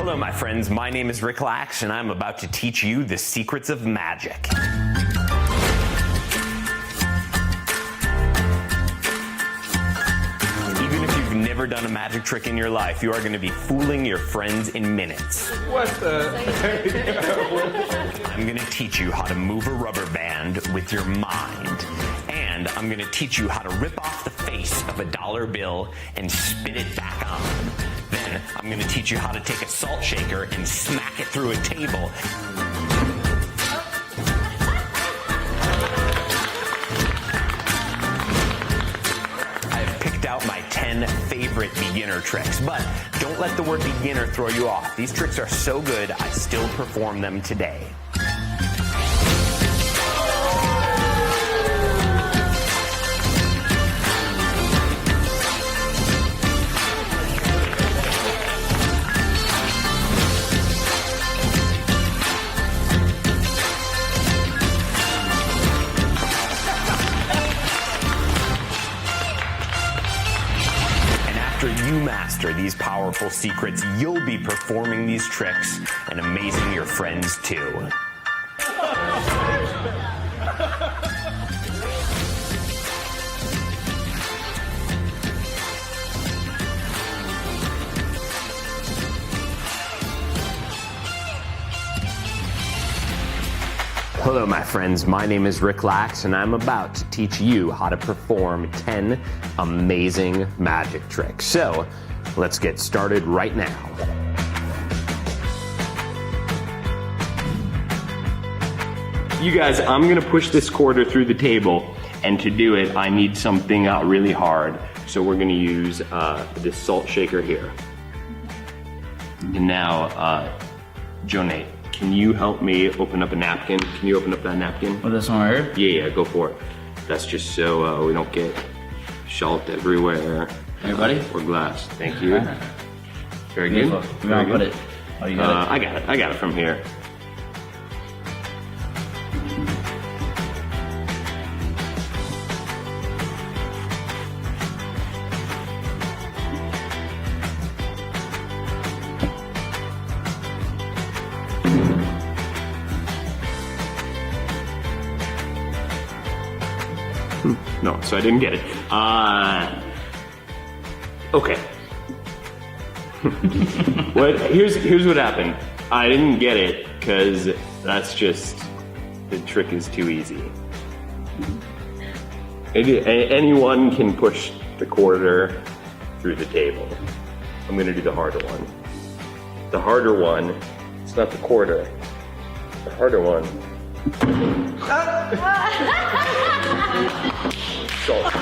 Hello, my friends. My name is Rick Lax, and I'm about to teach you the secrets of magic. Even if you've never done a magic trick in your life, you are going to be fooling your friends in minutes. What the? I'm going to teach you how to move a rubber band with your mind. And I'm going to teach you how to rip off the face of a dollar bill and spin it back on. Then I'm going to teach you how to take a salt shaker and smack it through a table. I've picked out my 10 favorite beginner tricks, but don't let the word beginner throw you off. These tricks are so good, I still perform them today. After you master these powerful secrets, you'll be performing these tricks and amazing your friends too. Hello, my friends. My name is Rick Lax, and I'm about to teach you how to perform 10 amazing magic tricks. So, let's get started right now. You guys, I'm gonna push this quarter through the table, and to do it, I need something really hard. So we're gonna use this salt shaker here. And now, Jonate, can you help me open up a napkin? Can you open up that napkin? Oh, this one right here? Yeah, go for it. That's just so we don't get salt everywhere. Everybody? Or glass. Thank you. Very good. You want to put it? Oh, you got it? I got it from here. No, so I didn't get it. Okay. Here's what happened. I didn't get it because that's just, the trick is too easy. Anyone can push the quarter through the table. I'm gonna do the harder one. The harder one, it's not the quarter. The harder one. Salt.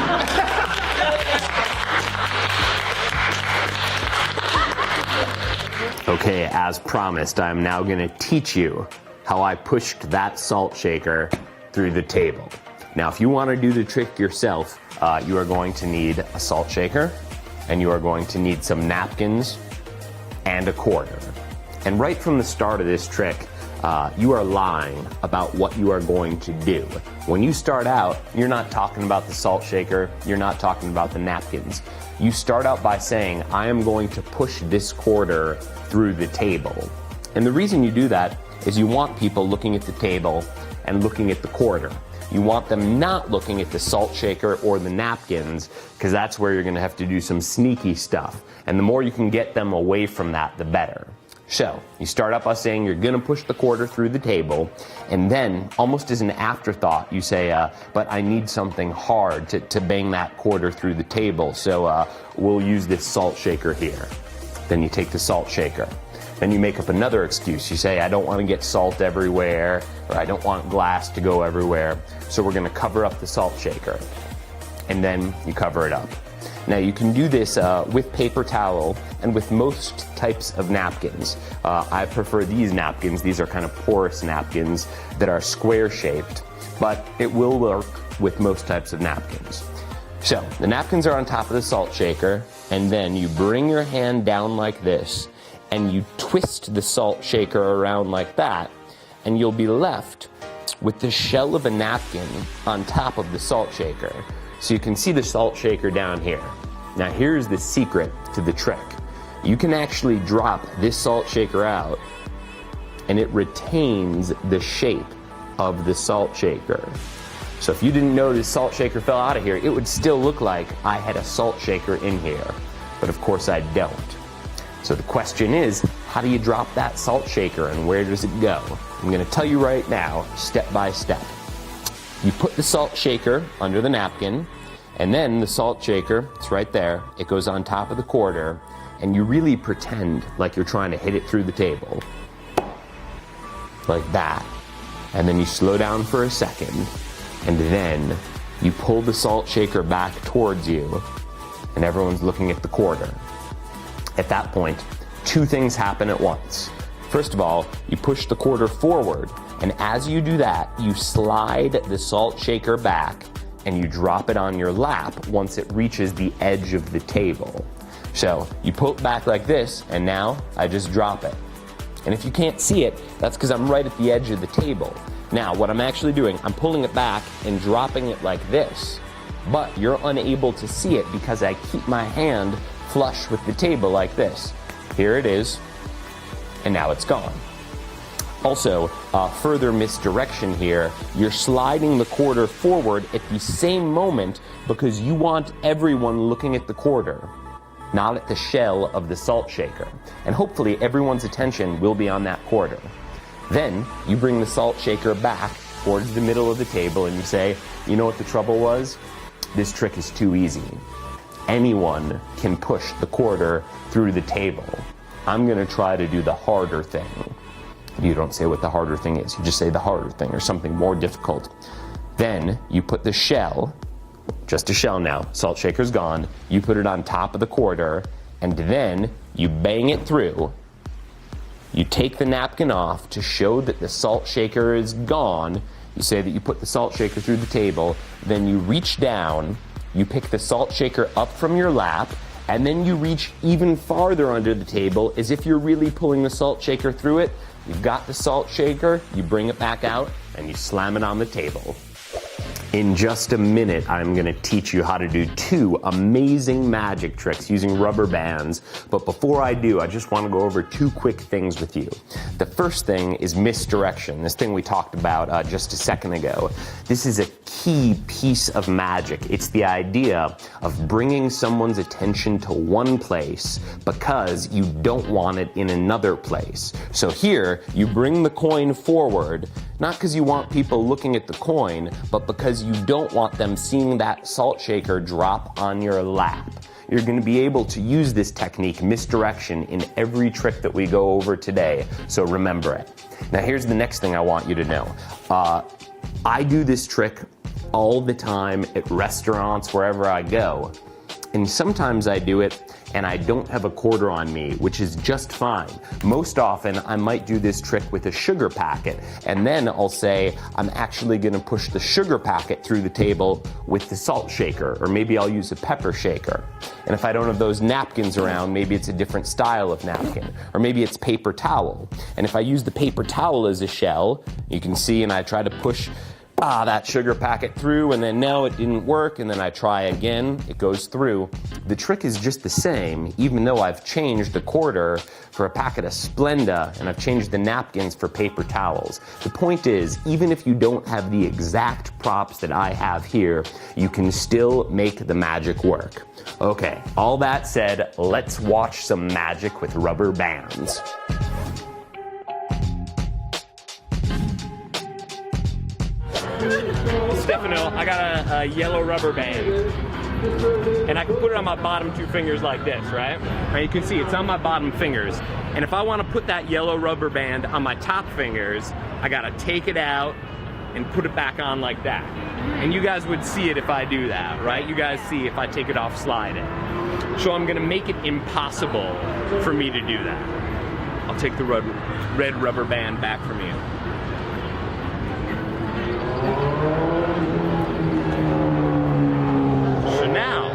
Okay, as promised, I'm now going to teach you how I pushed that salt shaker through the table. Now, if you want to do the trick yourself, you are going to need a salt shaker, and you are going to need some napkins and a quarter. And right from the start of this trick, you are lying about what you are going to do. When you start out, you're not talking about the salt shaker, you're not talking about the napkins. You start out by saying, I am going to push this quarter through the table. And the reason you do that is you want people looking at the table and looking at the quarter. You want them not looking at the salt shaker or the napkins, because that's where you're going to have to do some sneaky stuff. And the more you can get them away from that, the better. So, you start out by saying you're going to push the quarter through the table, and then, almost as an afterthought, you say, but I need something hard to bang that quarter through the table, so we'll use this salt shaker here. Then you take the salt shaker. Then you make up another excuse. You say, I don't want to get salt everywhere, or I don't want glass to go everywhere, so we're going to cover up the salt shaker. And then you cover it up. Now you can do this with paper towel and with most types of napkins. I prefer these napkins. These are kind of porous napkins that are square shaped, but it will work with most types of napkins. So the napkins are on top of the salt shaker, and then you bring your hand down like this and you twist the salt shaker around like that, and you'll be left with the shell of a napkin on top of the salt shaker. So you can see the salt shaker down here. Now here's the secret to the trick. you can actually drop this salt shaker out and it retains the shape of the salt shaker. So if you didn't know this salt shaker fell out of here, it would still look like I had a salt shaker in here. But of course I don't. So the question is, how do you drop that salt shaker and where does it go? I'm gonna tell you right now, step by step. You put the salt shaker under the napkin, and then the salt shaker, it's right there, it goes on top of the quarter, and you really pretend like you're trying to hit it through the table. Like that. And then you slow down for a second, and then you pull the salt shaker back towards you, and everyone's looking at the quarter. At that point, two things happen at once. First of all, you push the quarter forward, and as you do that, you slide the salt shaker back and you drop it on your lap once it reaches the edge of the table. So you pull it back like this, and now I just drop it. And if you can't see it, that's because I'm right at the edge of the table. Now, what I'm actually doing, I'm pulling it back and dropping it like this, but you're unable to see it because I keep my hand flush with the table like this. Here it is, and now it's gone. Also, further misdirection here, you're sliding the quarter forward at the same moment because you want everyone looking at the quarter, not at the shell of the salt shaker. And hopefully everyone's attention will be on that quarter. Then you bring the salt shaker back towards the middle of the table and you say, you know what the trouble was? This trick is too easy. Anyone can push the quarter through the table. I'm gonna try to do the harder thing. You don't say what the harder thing is, you just say the harder thing or something more difficult. Then you put the shell, just a shell now, salt shaker's gone, you put it on top of the quarter, and then you bang it through. You take the napkin off to show that the salt shaker is gone. You say that you put the salt shaker through the table, then you reach down, you pick the salt shaker up from your lap, and then you reach even farther under the table as if you're really pulling the salt shaker through it. You've got the salt shaker, you bring it back out, and you slam it on the table. In just a minute, I'm gonna teach you how to do two amazing magic tricks using rubber bands. But before I do, I just wanna go over two quick things with you. The first thing is misdirection, this thing we talked about just a second ago. This is a key piece of magic. It's the idea of bringing someone's attention to one place because you don't want it in another place. So here, you bring the coin forward, not because you want people looking at the coin, but because you don't want them seeing that salt shaker drop on your lap. You're going to be able to use this technique, misdirection, in every trick that we go over today, so remember it. Now here's the next thing I want you to know. I do this trick all the time at restaurants, wherever I go. And sometimes I do it and I don't have a quarter on me, which is just fine. Most often I might do this trick with a sugar packet, and then I'll say I'm actually gonna push the sugar packet through the table with the salt shaker, or maybe I'll use a pepper shaker. And if I don't have those napkins around, maybe it's a different style of napkin, or maybe it's paper towel. And if I use the paper towel as a shell, you can see, and I try to push that sugar packet through, and then no, it didn't work, and then I try again, it goes through. The trick is just the same, even though I've changed the quarter for a packet of Splenda, and I've changed the napkins for paper towels. The point is, even if you don't have the exact props that I have here, you can still make the magic work. Okay, all that said, let's watch some magic with rubber bands. Stefano, I got a yellow rubber band, and I can put it on my bottom two fingers like this, right? And you can see it's on my bottom fingers. And if I want to put that yellow rubber band on my top fingers, I gotta take it out and put it back on like that. And you guys would see it if I do that, right? You guys see if I take it off, slide it. So I'm gonna make it impossible for me to do that. I'll take the red rubber band back from you. So now,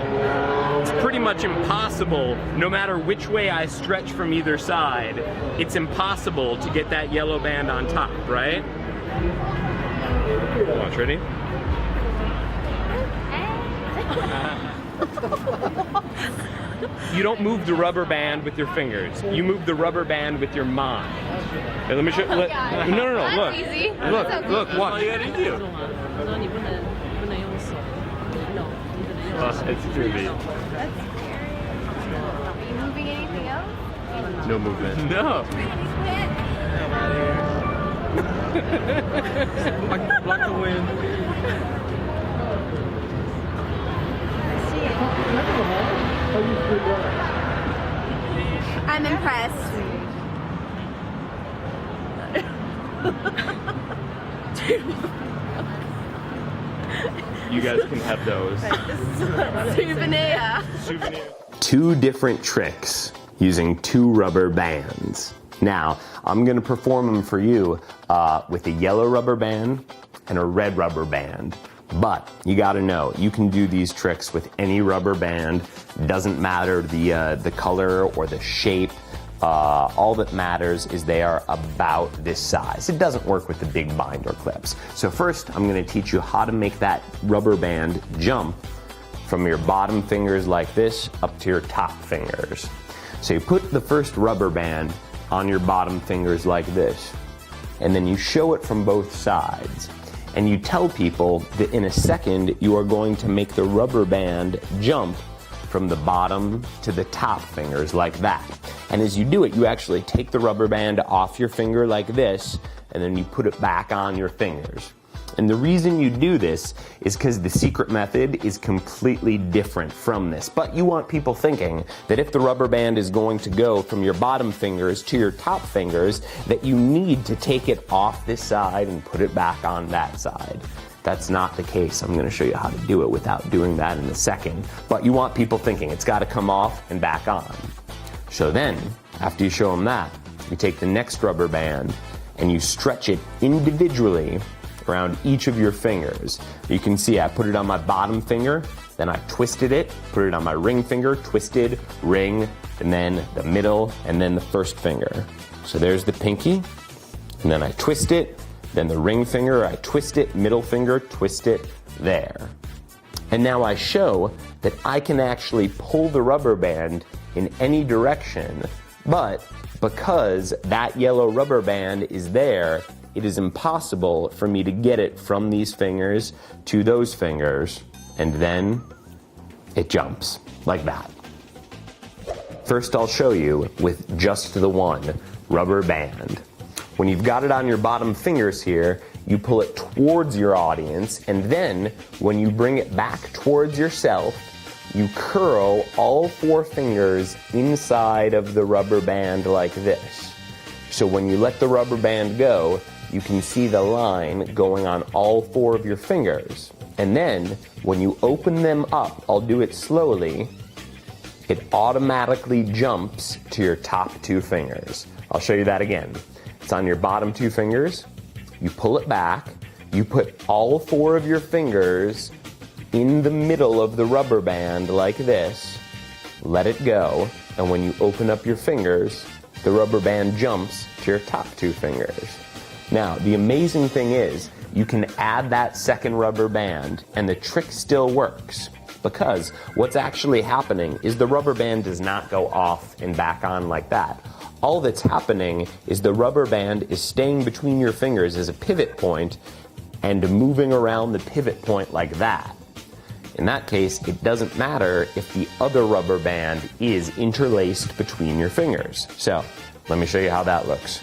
it's pretty much impossible, no matter which way I stretch from either side, it's impossible to get that yellow band on top, right? Watch, ready? You don't move the rubber band with your fingers. You move the rubber band with your mind. Here, let me show. No, look. That's easy. Look. Watch. All you gotta do. It's too big. That's scary. Are you moving anything else? No movement. No. Block the wind. I'm impressed. You guys can have those. Souvenir. Two different tricks using two rubber bands. Now, I'm gonna perform them for you with a yellow rubber band and a red rubber band. But you gotta know, you can do these tricks with any rubber band. Doesn't matter the color or the shape. All that matters is they are about this size. It doesn't work with the big binder clips. So first, I'm gonna teach you how to make that rubber band jump from your bottom fingers like this up to your top fingers. So you put the first rubber band on your bottom fingers like this, and then you show it from both sides. And you tell people that in a second you are going to make the rubber band jump from the bottom to the top fingers like that. And as you do it, you actually take the rubber band off your finger like this, and then you put it back on your fingers. And the reason you do this is because the secret method is completely different from this. But you want people thinking that if the rubber band is going to go from your bottom fingers to your top fingers, that you need to take it off this side and put it back on that side. That's not the case. I'm going to show you how to do it without doing that in a second. But you want people thinking it's got to come off and back on. So then, after you show them that, you take the next rubber band and you stretch it individually around each of your fingers. You can see I put it on my bottom finger, then I twisted it, put it on my ring finger, twisted, ring, and then the middle, and then the first finger. So there's the pinky, and then I twist it, then the ring finger, I twist it, middle finger, twist it, there. And now I show that I can actually pull the rubber band in any direction, but because that yellow rubber band is there, it is impossible for me to get it from these fingers to those fingers, and then it jumps like that. First, I'll show you with just the one rubber band. When you've got it on your bottom fingers here, you pull it towards your audience, and then when you bring it back towards yourself, you curl all four fingers inside of the rubber band like this. So when you let the rubber band go, you can see the line going on all four of your fingers. And then, when you open them up, I'll do it slowly, it automatically jumps to your top two fingers. I'll show you that again. It's on your bottom two fingers, you pull it back, you put all four of your fingers in the middle of the rubber band like this, let it go, and when you open up your fingers, the rubber band jumps to your top two fingers. Now, the amazing thing is, you can add that second rubber band and the trick still works, because what's actually happening is the rubber band does not go off and back on like that. All that's happening is the rubber band is staying between your fingers as a pivot point and moving around the pivot point like that. In that case, it doesn't matter if the other rubber band is interlaced between your fingers. So, let me show you how that looks.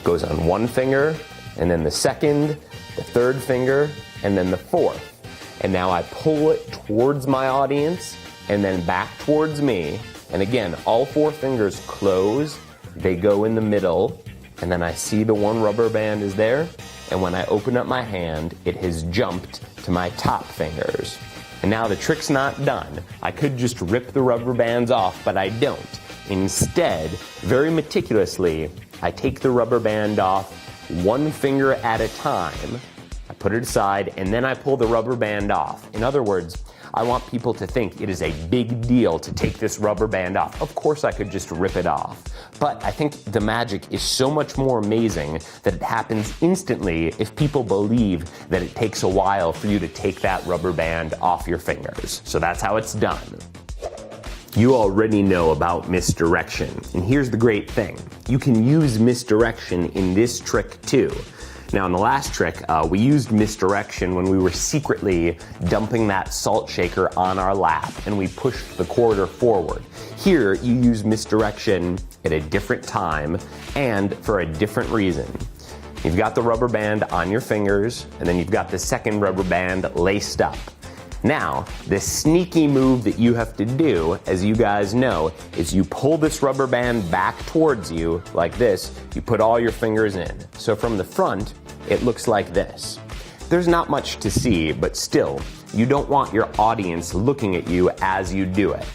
Goes on one finger, and then the second, the third finger, and then the fourth. And now I pull it towards my audience, and then back towards me. And again, all four fingers close, they go in the middle, and then I see the one rubber band is there, and when I open up my hand, it has jumped to my top fingers. And now the trick's not done. I could just rip the rubber bands off, but I don't. Instead, very meticulously, I take the rubber band off one finger at a time. I put it aside, and then I pull the rubber band off. In other words, I want people to think it is a big deal to take this rubber band off. Of course I could just rip it off, but I think the magic is so much more amazing that it happens instantly if people believe that it takes a while for you to take that rubber band off your fingers. So that's how it's done. You already know about misdirection, and here's the great thing. You can use misdirection in this trick too. Now in the last trick, we used misdirection when we were secretly dumping that salt shaker on our lap and we pushed the quarter forward. Here, you use misdirection at a different time and for a different reason. You've got the rubber band on your fingers, and then you've got the second rubber band laced up. Now, the sneaky move that you have to do, as you guys know, is you pull this rubber band back towards you like this. You put all your fingers in. So from the front, it looks like this. There's not much to see, but still, you don't want your audience looking at you as you do it.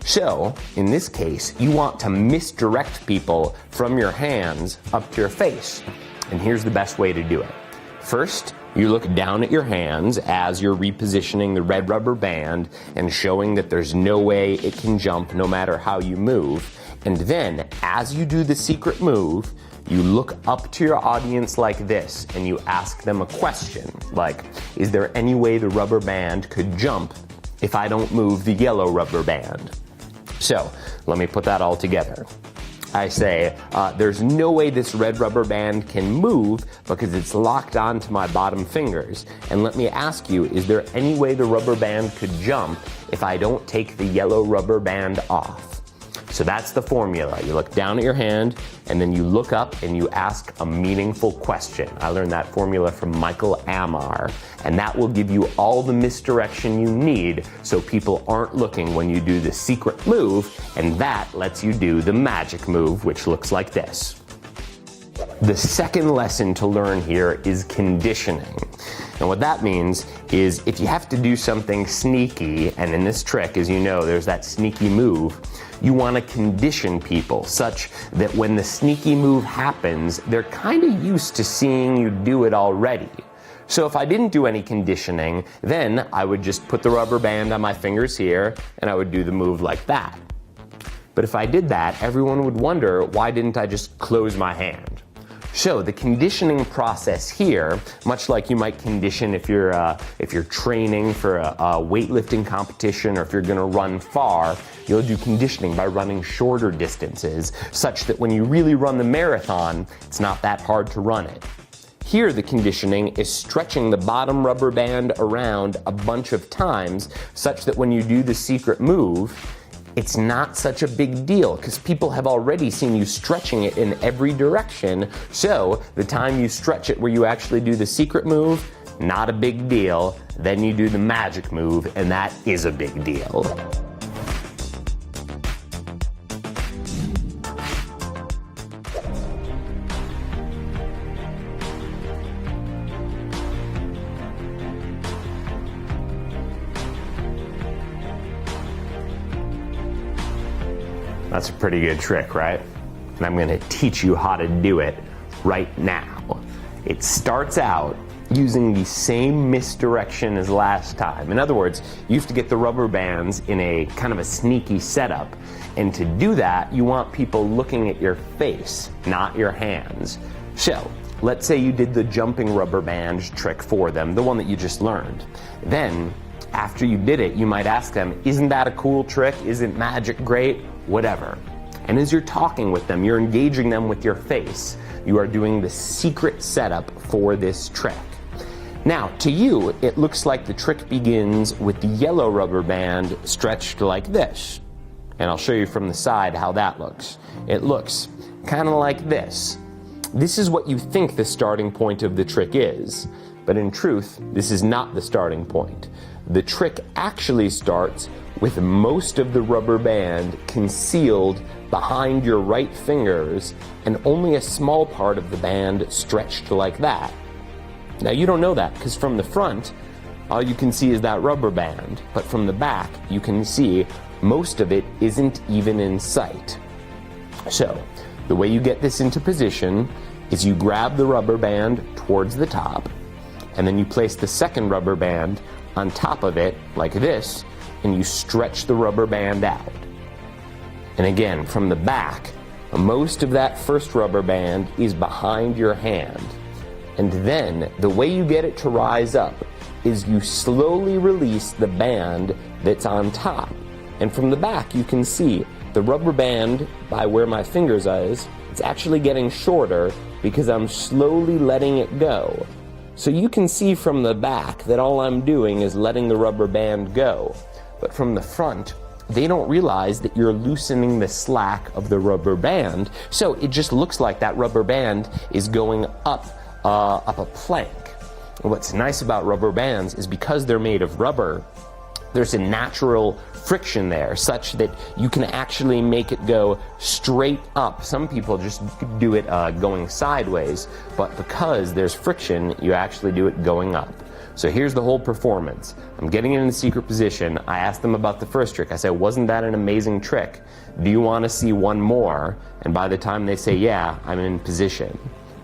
So, in this case, you want to misdirect people from your hands up to your face. And here's the best way to do it. First, you look down at your hands as you're repositioning the red rubber band and showing that there's no way it can jump no matter how you move. And then, as you do the secret move, you look up to your audience like this and you ask them a question, like, is there any way the rubber band could jump if I don't move the yellow rubber band? So, let me put that all together. I say, there's no way this red rubber band can move because it's locked onto my bottom fingers. And let me ask you, is there any way the rubber band could jump if I don't take the yellow rubber band off? So that's the formula. You look down at your hand, and then you look up and you ask a meaningful question. I learned that formula from Michael Amar, and that will give you all the misdirection you need so people aren't looking when you do the secret move, and that lets you do the magic move, which looks like this. The second lesson to learn here is conditioning. And what that means is if you have to do something sneaky, and in this trick, as you know, there's that sneaky move, you want to condition people such that when the sneaky move happens, they're kind of used to seeing you do it already. So if I didn't do any conditioning, then I would just put the rubber band on my fingers here, and I would do the move like that. But if I did that, everyone would wonder, why didn't I just close my hand? So the conditioning process here, much like you might condition if you're training for a weightlifting competition or if you're going to run far, you'll do conditioning by running shorter distances, such that when you really run the marathon, it's not that hard to run it. Here, the conditioning is stretching the bottom rubber band around a bunch of times, such that when you do the secret move, it's not such a big deal because people have already seen you stretching it in every direction. So the time you stretch it where you actually do the secret move, not a big deal. Then you do the magic move, and that is a big deal. That's a pretty good trick, right? And I'm going to teach you how to do it right now. It starts out using the same misdirection as last time. In other words, you have to get the rubber bands in a kind of a sneaky setup. And to do that, you want people looking at your face, not your hands. So, let's say you did the jumping rubber band trick for them, the one that you just learned. Then, after you did it, you might ask them, isn't that a cool trick? Isn't magic great? Whatever. And as you're talking with them, you're engaging them with your face. You are doing the secret setup for this trick. Now, to you, it looks like the trick begins with the yellow rubber band stretched like this. And I'll show you from the side how that looks. It looks kind of like this. This is what you think the starting point of the trick is. But in truth, this is not the starting point. The trick actually starts with most of the rubber band concealed behind your right fingers and only a small part of the band stretched like that. Now you don't know that because from the front, all you can see is that rubber band, but from the back, you can see most of it isn't even in sight. So, the way you get this into position is you grab the rubber band towards the top, and then you place the second rubber band on top of it like this, and you stretch the rubber band out. And again, from the back, most of that first rubber band is behind your hand. And then the way you get it to rise up is you slowly release the band that's on top. And from the back, you can see the rubber band by where my fingers is, it's actually getting shorter because I'm slowly letting it go. So you can see from the back that all I'm doing is letting the rubber band go. But from the front, they don't realize that you're loosening the slack of the rubber band, so it just looks like that rubber band is going up a plank. And what's nice about rubber bands is because they're made of rubber, there's a natural friction there such that you can actually make it go straight up. Some people just do it going sideways, but because there's friction, you actually do it going up. So here's the whole performance. I'm getting in a secret position. I asked them about the first trick. I said, wasn't that an amazing trick? Do you want to see one more? And by the time they say, yeah, I'm in position.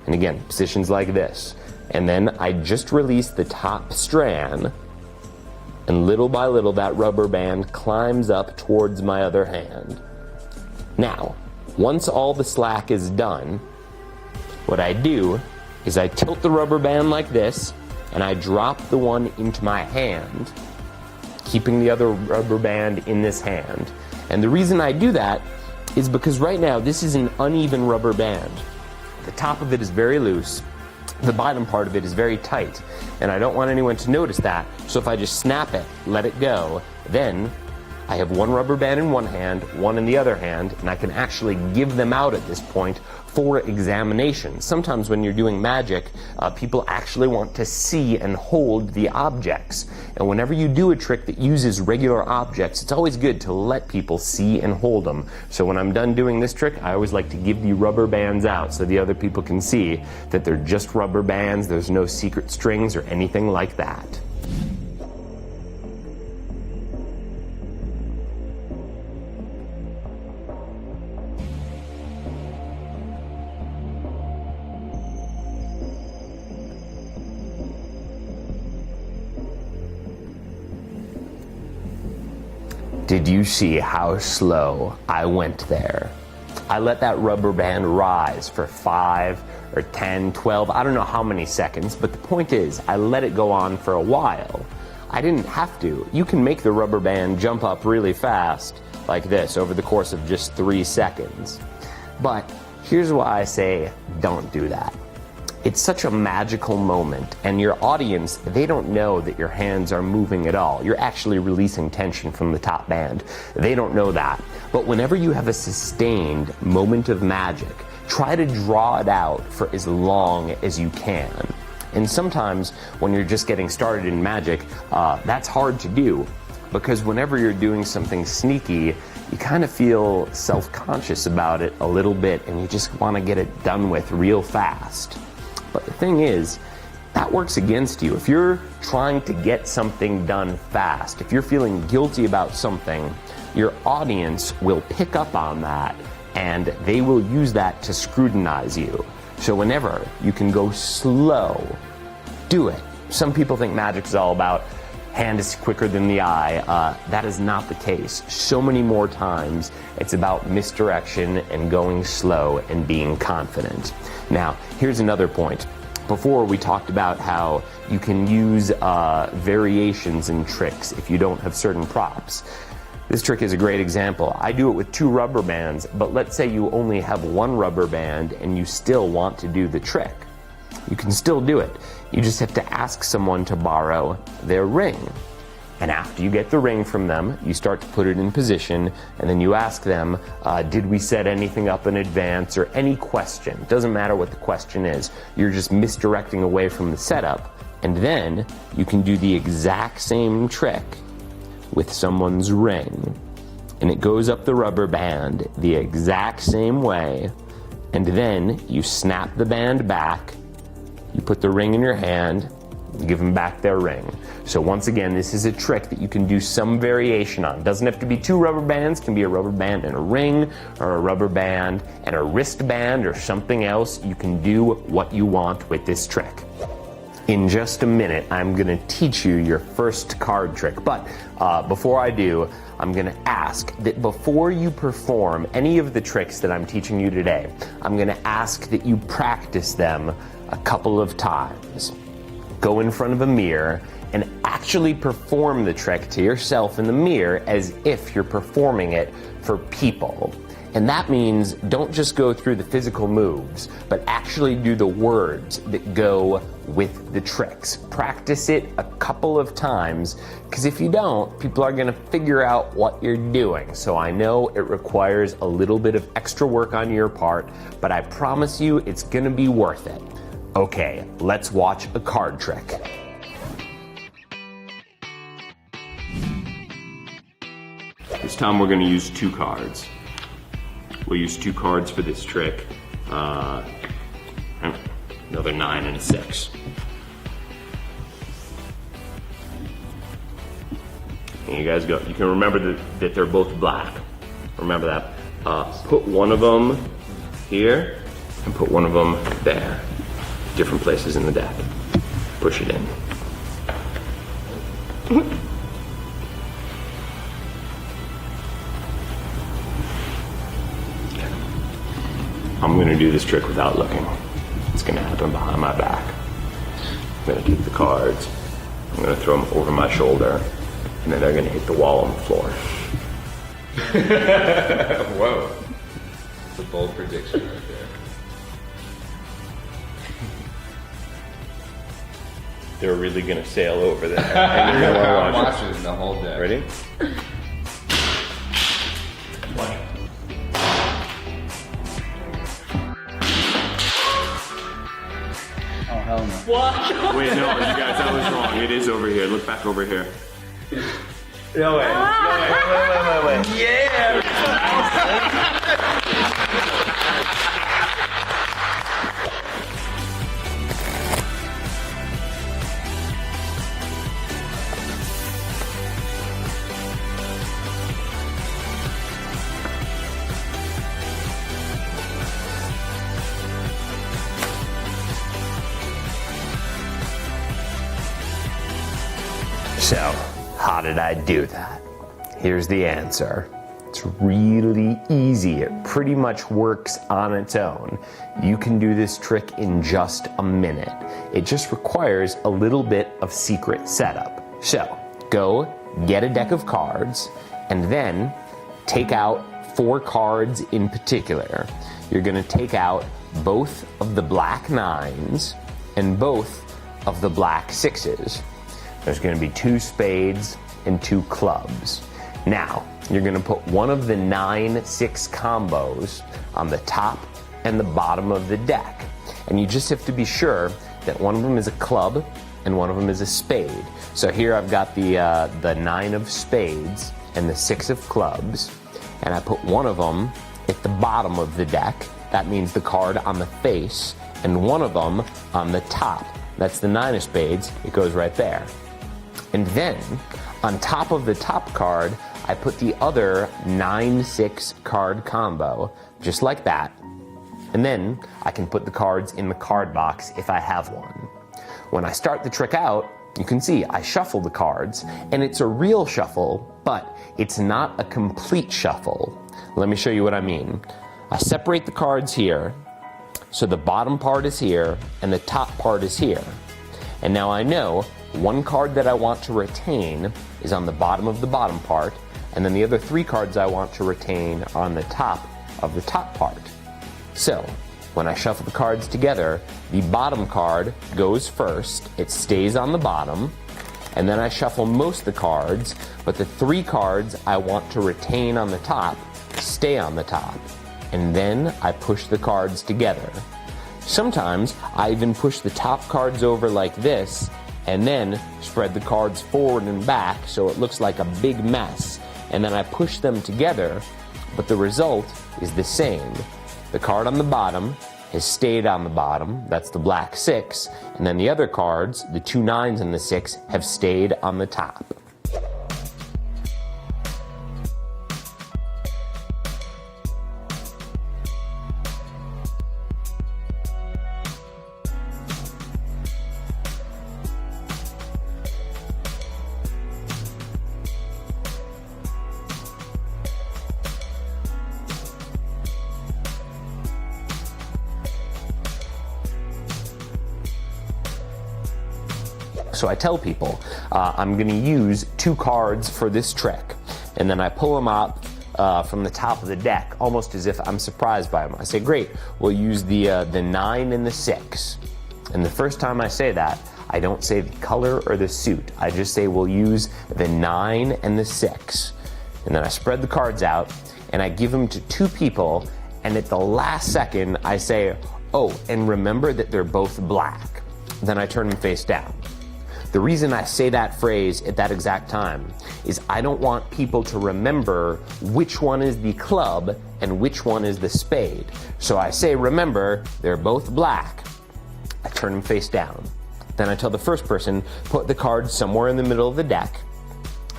And again, positions like this. And then I just release the top strand, and little by little that rubber band climbs up towards my other hand. Now, once all the slack is done, what I do is I tilt the rubber band like this, and I drop the one into my hand, keeping the other rubber band in this hand. And the reason I do that is because right now this is an uneven rubber band. The top of it is very loose, the bottom part of it is very tight, and I don't want anyone to notice that. So if I just snap it, let it go, then I have one rubber band in one hand, one in the other hand, and I can actually give them out at this point for examination. Sometimes when you're doing magic, people actually want to see and hold the objects. And whenever you do a trick that uses regular objects, it's always good to let people see and hold them. So when I'm done doing this trick, I always like to give the rubber bands out so the other people can see that they're just rubber bands, there's no secret strings or anything like that. Did you see how slow I went there? I let that rubber band rise for 5 or 10, 12, I don't know how many seconds, but the point is, I let it go on for a while. I didn't have to. You can make the rubber band jump up really fast, like this, over the course of just 3 seconds. But here's why I say don't do that. It's such a magical moment, and your audience, they don't know that your hands are moving at all. You're actually releasing tension from the top band. They don't know that. But whenever you have a sustained moment of magic, try to draw it out for as long as you can. And sometimes when you're just getting started in magic, that's hard to do, because whenever you're doing something sneaky, you kind of feel self-conscious about it a little bit, and you just want to get it done with real fast. But the thing is, that works against you. If you're trying to get something done fast, if you're feeling guilty about something, your audience will pick up on that, and they will use that to scrutinize you. So whenever you can go slow, do it. Some people think magic is all about hand is quicker than the eye. That is not the case. So many more times, it's about misdirection and going slow and being confident. Now, here's another point. Before we talked about how you can use variations in tricks if you don't have certain props. This trick is a great example. I do it with 2 rubber bands, but let's say you only have 1 rubber band and you still want to do the trick. You can still do it. You just have to ask someone to borrow their ring. And after you get the ring from them, you start to put it in position, and then you ask them, did we set anything up in advance, or any question. It doesn't matter what the question is. You're just misdirecting away from the setup, and then you can do the exact same trick with someone's ring. And it goes up the rubber band the exact same way, and then you snap the band back, you put the ring in your hand, give them back their ring. So once again, this is a trick that you can do some variation on. It doesn't have to be 2 rubber bands. It can be a rubber band and a ring, or a rubber band and a wristband, or something else. You can do what you want with this trick. In just a minute, I'm gonna teach you your first card trick. But before I do, I'm gonna ask that before you perform any of the tricks that I'm teaching you today, I'm gonna ask that you practice them a couple of times. Go in front of a mirror and actually perform the trick to yourself in the mirror as if you're performing it for people. And that means don't just go through the physical moves, but actually do the words that go with the tricks. Practice it a couple of times, because if you don't, people are gonna figure out what you're doing. So I know it requires a little bit of extra work on your part, but I promise you it's gonna be worth it. Okay, let's watch a card trick. This time we're gonna use 2 cards. We'll use 2 cards for this trick. Another 9 and a 6. And you guys go. You can remember that they're both black. Remember that. Put one of them here and put one of them there. Different places in the deck. Push it in. I'm gonna do this trick without looking. It's gonna happen behind my back. I'm gonna take the cards, I'm gonna throw them over my shoulder, and then they're gonna hit the wall on the floor. Whoa. It's a bold prediction right there. They're really gonna sail over there. I'm watching the whole day. Ready? What? Wait, no, you guys, that was wrong. It is over here. Look back over here. No way. Wait. Yeah. So, how did I do that? Here's the answer. It's really easy. It pretty much works on its own. You can do this trick in just a minute. It just requires a little bit of secret setup. So, go get a deck of cards and then take out 4 cards in particular. You're gonna take out both of the black 9s and both of the black 6s. There's gonna be 2 spades and 2 clubs. Now, you're gonna put one of the 9-6 combos on the top and the bottom of the deck. And you just have to be sure that one of them is a club and one of them is a spade. So here I've got the 9 of spades and the 6 of clubs, and I put one of them at the bottom of the deck. That means the card on the face, and one of them on the top. That's the 9 of spades. It goes right there. And then, on top of the top card, I put the other 9-6 card combo, just like that. And then, I can put the cards in the card box if I have one. When I start the trick out, you can see I shuffle the cards, and it's a real shuffle, but it's not a complete shuffle. Let me show you what I mean. I separate the cards here, so the bottom part is here, and the top part is here. And now I know one card that I want to retain is on the bottom of the bottom part, and then the other 3 cards I want to retain are on the top of the top part. So, when I shuffle the cards together, the bottom card goes first, it stays on the bottom, and then I shuffle most of the cards, but the 3 cards I want to retain on the top stay on the top. And then I push the cards together. Sometimes I even push the top cards over like this, and then spread the cards forward and back so it looks like a big mess. And then I push them together, but the result is the same. The card on the bottom has stayed on the bottom, that's the black 6, and then the other cards, the 2 9s and the 6, have stayed on the top. So I tell people, I'm gonna use 2 cards for this trick. And then I pull them up from the top of the deck, almost as if I'm surprised by them. I say, great, we'll use the 9 and the 6. And the first time I say that, I don't say the color or the suit. I just say we'll use the 9 and the 6. And then I spread the cards out and I give them to 2 people, and at the last second I say, oh, and remember that they're both black. Then I turn them face down. The reason I say that phrase at that exact time is I don't want people to remember which one is the club and which one is the spade. So I say, remember, they're both black. I turn them face down. Then I tell the first person, put the card somewhere in the middle of the deck.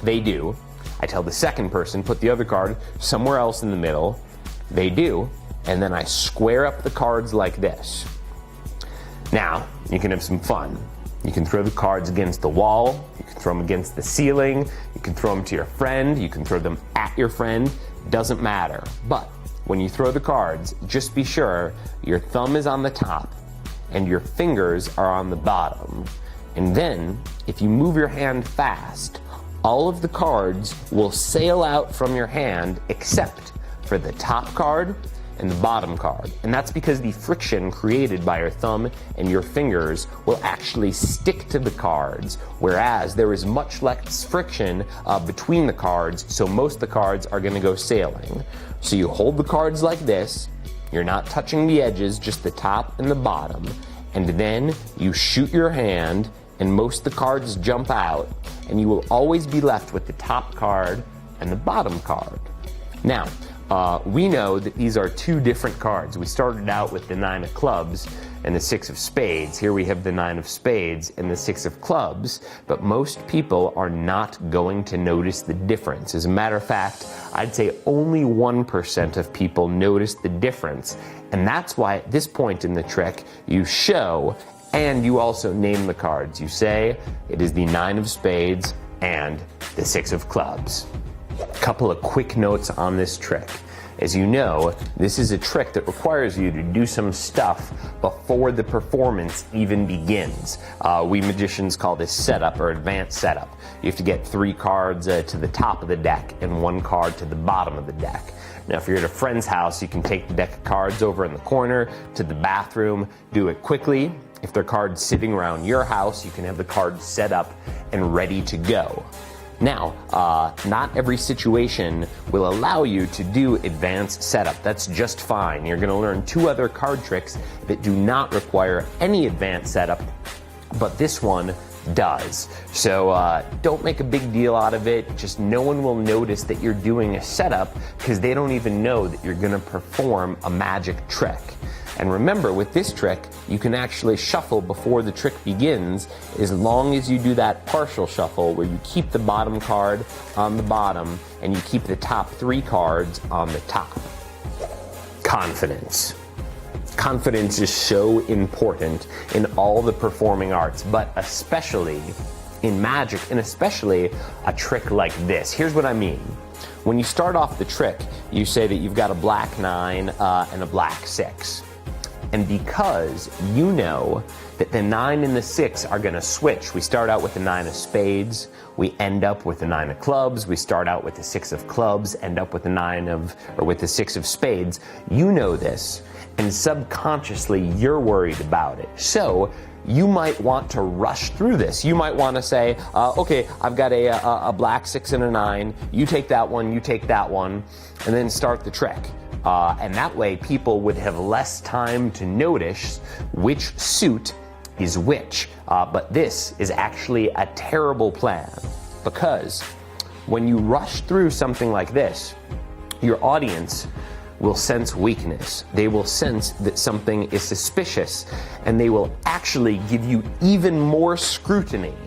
They do. I tell the second person, put the other card somewhere else in the middle. They do. And then I square up the cards like this. Now, you can have some fun. You can throw the cards against the wall, you can throw them against the ceiling, you can throw them to your friend, you can throw them at your friend, doesn't matter. But when you throw the cards, just be sure your thumb is on the top and your fingers are on the bottom. And then, if you move your hand fast, all of the cards will sail out from your hand except for the top card and the bottom card. And that's because the friction created by your thumb and your fingers will actually stick to the cards, whereas there is much less friction between the cards, so most of the cards are gonna go sailing. So you hold the cards like this, you're not touching the edges, just the top and the bottom, and then you shoot your hand and most of the cards jump out, and you will always be left with the top card and the bottom card. Now, we know that these are 2 different cards. We started out with the 9 of clubs and the 6 of spades. Here we have the 9 of spades and the 6 of clubs, but most people are not going to notice the difference. As a matter of fact, I'd say only 1% of people notice the difference. And that's why at this point in the trick, you show and you also name the cards. You say it is the 9 of spades and the 6 of clubs. Couple of quick notes on this trick. As you know, this is a trick that requires you to do some stuff before the performance even begins. We magicians call this setup or advanced setup. You have to get 3 cards to the top of the deck and 1 card to the bottom of the deck. Now, if you're at a friend's house, you can take the deck of cards over in the corner to the bathroom, do it quickly. If there are cards sitting around your house, you can have the cards set up and ready to go. Now, not every situation will allow you to do advanced setup. That's just fine. You're gonna learn 2 other card tricks that do not require any advanced setup, but this one does. So don't make a big deal out of it. Just no one will notice that you're doing a setup because they don't even know that you're gonna perform a magic trick. And remember, with this trick, you can actually shuffle before the trick begins as long as you do that partial shuffle where you keep the bottom card on the bottom and you keep the top 3 cards on the top. Confidence. Confidence is so important in all the performing arts, but especially in magic, and especially a trick like this. Here's what I mean. When you start off the trick, you say that you've got a black 9 and a black 6. And because you know that the 9 and the 6 are gonna switch, we start out with the 9 of spades, we end up with the 9 of clubs, we start out with the 6 of clubs, end up with the 6 of spades. You know this, and subconsciously you're worried about it. So you might want to rush through this. You might want to say, okay, I've got a black 6 and a 9, you take that one, you take that one, and then start the trick. And that way people would have less time to notice which suit is which. But this is actually a terrible plan, because when you rush through something like this, your audience will sense weakness. They will sense that something is suspicious, and they will actually give you even more scrutiny.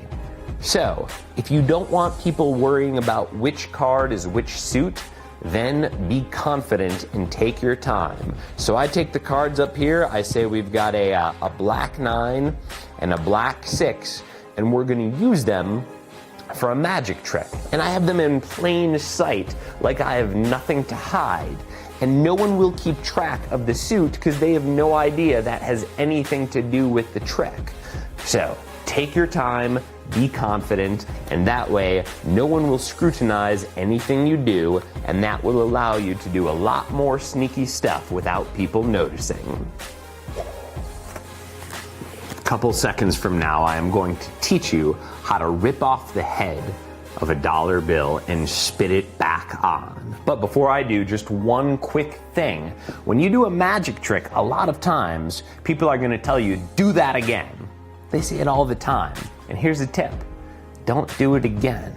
So, if you don't want people worrying about which card is which suit, then be confident and take your time. So I take the cards up here, I say we've got a black 9 and a black 6, and we're gonna use them for a magic trick. And I have them in plain sight, like I have nothing to hide. And no one will keep track of the suit because they have no idea that has anything to do with the trick. So, Take your time, be confident, and that way no one will scrutinize anything you do, and that will allow you to do a lot more sneaky stuff without people noticing. A couple seconds from now, I am going to teach you how to rip off the head of a dollar bill and spit it back on. But before I do, just one quick thing. When you do a magic trick, a lot of times people are gonna tell you, do that again. They say it all the time. And here's a tip. Don't do it again.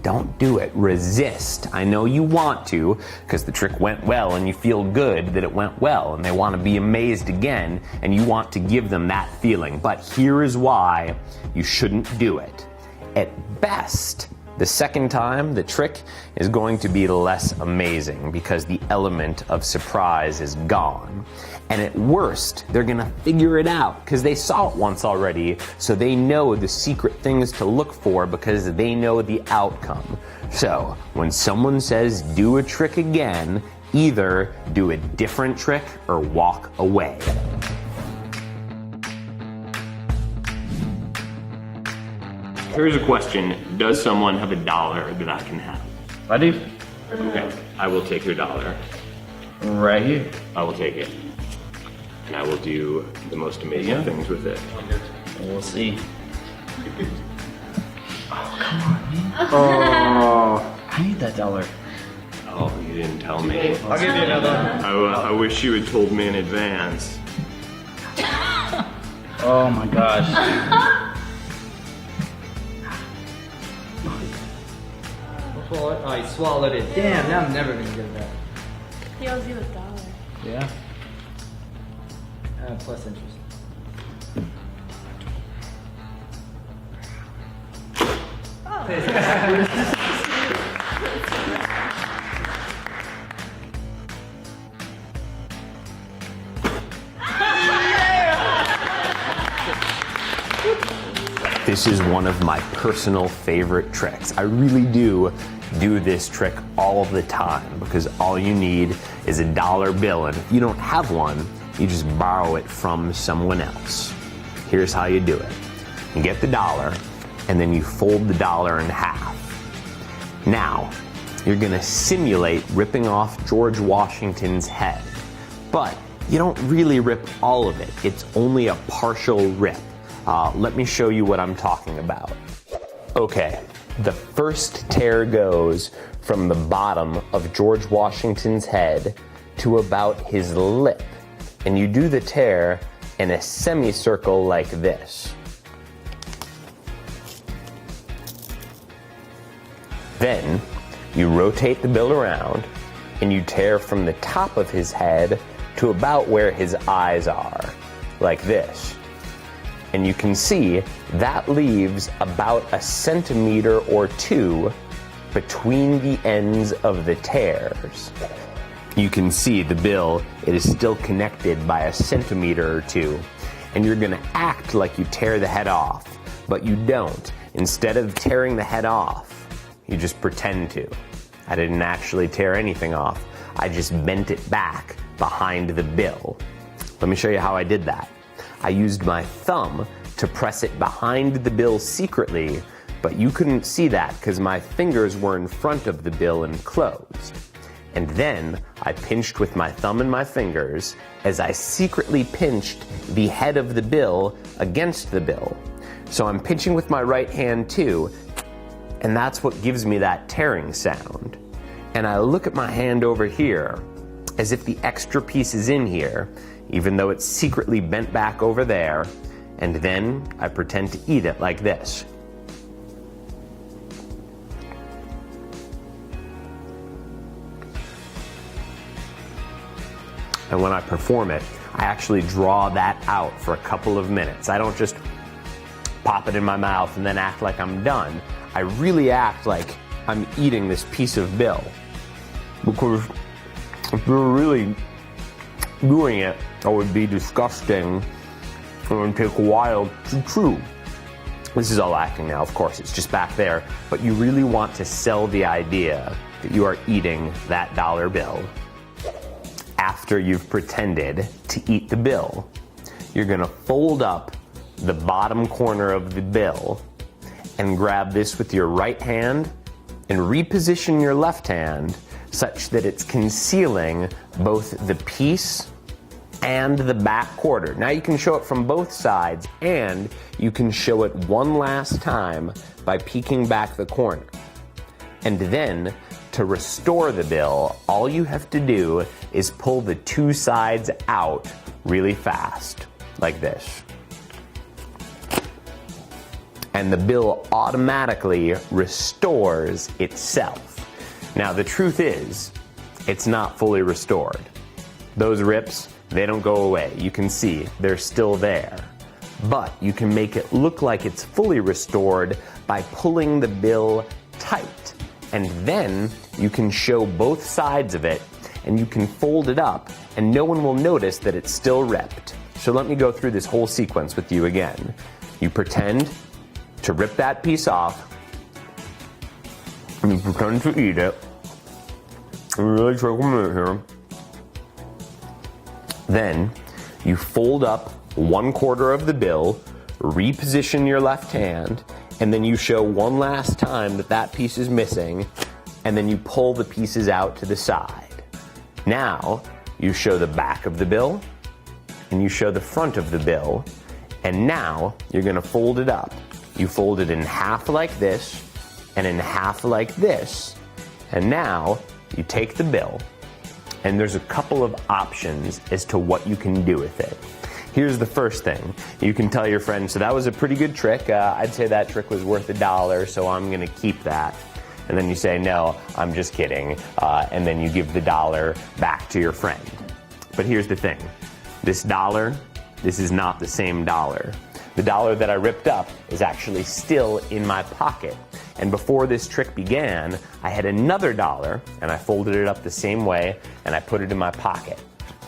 Don't do it. Resist. I know you want to, because the trick went well and you feel good that it went well, and they want to be amazed again, and you want to give them that feeling. But here is why you shouldn't do it. At best, the second time, the trick is going to be less amazing because the element of surprise is gone. And at worst, they're gonna figure it out because they saw it once already, so they know the secret things to look for because they know the outcome. So, when someone says do a trick again, either do a different trick or walk away. Here's a question. Does someone have a dollar that I can have? I do. Okay, I will take your dollar. Right here. I will take it. And I will do the most amazing things with it. We'll see. Oh, I need that dollar. oh, you didn't tell me. I'll give you another. I wish you had told me in advance. Oh my gosh. Oh, he swallowed it. Damn, now I'm never gonna get that. He owes you $1. Yeah. Plus interest. This is one of my personal favorite tricks. I really do this trick all the time because all you need is a dollar bill, and if you don't have one, you just borrow it from someone else. Here's how you do it. You get the dollar, and then you fold the dollar in half. Now, you're gonna simulate ripping off George Washington's head, but you don't really rip all of it. It's only a partial rip. Let me show you what I'm talking about. Okay, the first tear goes from the bottom of George Washington's head to about his lip. And you do the tear in a semicircle like this. Then you rotate the bill around and you tear from the top of his head to about where his eyes are, like this. And you can see that leaves about 1 centimeter or 2 between the ends of the tears. You can see the bill, it is still connected by 1 centimeter or 2. And you're gonna act like you tear the head off, but you don't. Instead of tearing the head off, you just pretend to. I didn't actually tear anything off. I just bent it back behind the bill. Let me show you how I did that. I used my thumb to press it behind the bill secretly, but you couldn't see that because my fingers were in front of the bill and closed. And then I pinched with my thumb and my fingers as I secretly pinched the head of the bill against the bill. So I'm pinching with my right hand too, and that's what gives me that tearing sound. And I look at my hand over here as if the extra piece is in here, even though it's secretly bent back over there, and then I pretend to eat it like this. And when I perform it, I actually draw that out for a couple of minutes. I don't just pop it in my mouth and then act like I'm done. I really act like I'm eating this piece of bill. Because if you're really doing it, it would be disgusting and it would take a while to chew. This is all acting now, of course, it's just back there, but you really want to sell the idea that you are eating that dollar bill. After you've pretended to eat the bill, you're gonna fold up the bottom corner of the bill and grab this with your right hand and reposition your left hand such that it's concealing both the piece and the back quarter. Now you can show it from both sides, and you can show it one last time by peeking back the corner. And then, to restore the bill, all you have to do is pull the two sides out really fast, like this. And the bill automatically restores itself. Now the truth is, it's not fully restored. Those rips, they don't go away. You can see they're still there. But you can make it look like it's fully restored by pulling the bill tight. And then you can show both sides of it, and you can fold it up, and no one will notice that it's still ripped. So let me go through this whole sequence with you again. You pretend to rip that piece off, and you pretend to eat it. Really take a minute here. Then you fold up 1/4 of the bill, reposition your left hand, and then you show one last time that that piece is missing, and then you pull the pieces out to the side. Now you show the back of the bill, and you show the front of the bill, and now you're gonna fold it up. You fold it in half like this, and in half like this, and now you take the bill, and there's a couple of options as to what you can do with it. Here's the first thing. You can tell your friend, so that was a pretty good trick. I'd say that trick was worth $1, so I'm gonna keep that. And then you say, no, I'm just kidding. And then you give the $1 back to your friend. But here's the thing. This $1, this is not the same $1. The $1 that I ripped up is actually still in my pocket. And before this trick began, I had another $1, and I folded it up the same way, and I put it in my pocket.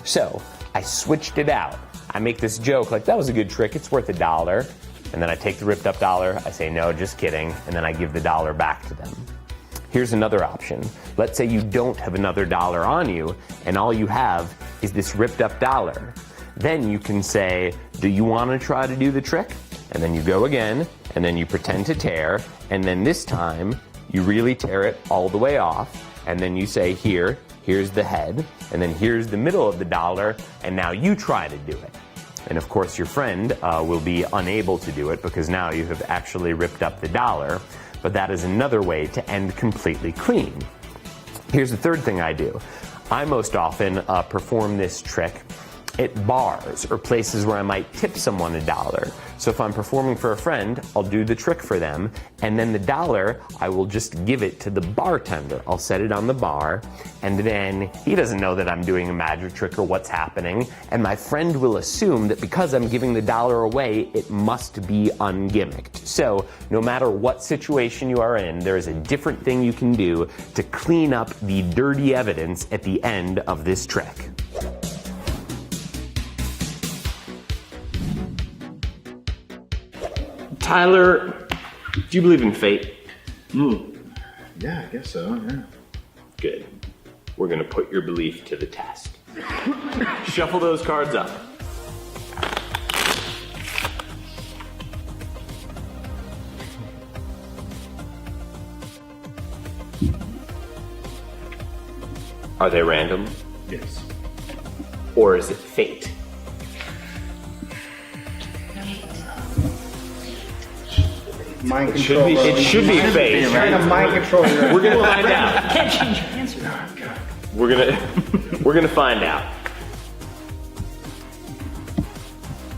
So I switched it out. I make this joke like, that was a good trick, it's worth $1. And then I take the ripped up $1, I say, no, just kidding, and then I give the $1 back to them. Here's another option. Let's say you don't have another $1 on you, and all you have is this ripped up $1. Then you can say, do you want to try to do the trick? And then you go again, and then you pretend to tear, and then this time, you really tear it all the way off, and then you say, here's the head, and then here's the middle of the $1, and now you try to do it. And of course your friend will be unable to do it because now you have actually ripped up the $1, but that is another way to end completely clean. Here's the third thing I do. I most often perform this trick at bars or places where I might tip someone $1. So if I'm performing for a friend, I'll do the trick for them, and then the $1, I will just give it to the bartender. I'll set it on the bar, and then he doesn't know that I'm doing a magic trick or what's happening, and my friend will assume that because I'm giving the $1 away, it must be ungimmicked. So no matter what situation you are in, there is a different thing you can do to clean up the dirty evidence at the end of this trick. Tyler, do you believe in fate? Yeah, I guess so, yeah. Good. We're gonna put your belief to the test. Shuffle those cards up. Are they random? Yes. Or is it fate? Mind It should be fate. Trying to mind control your. We're gonna find out. Can't change your answer. We're gonna find out.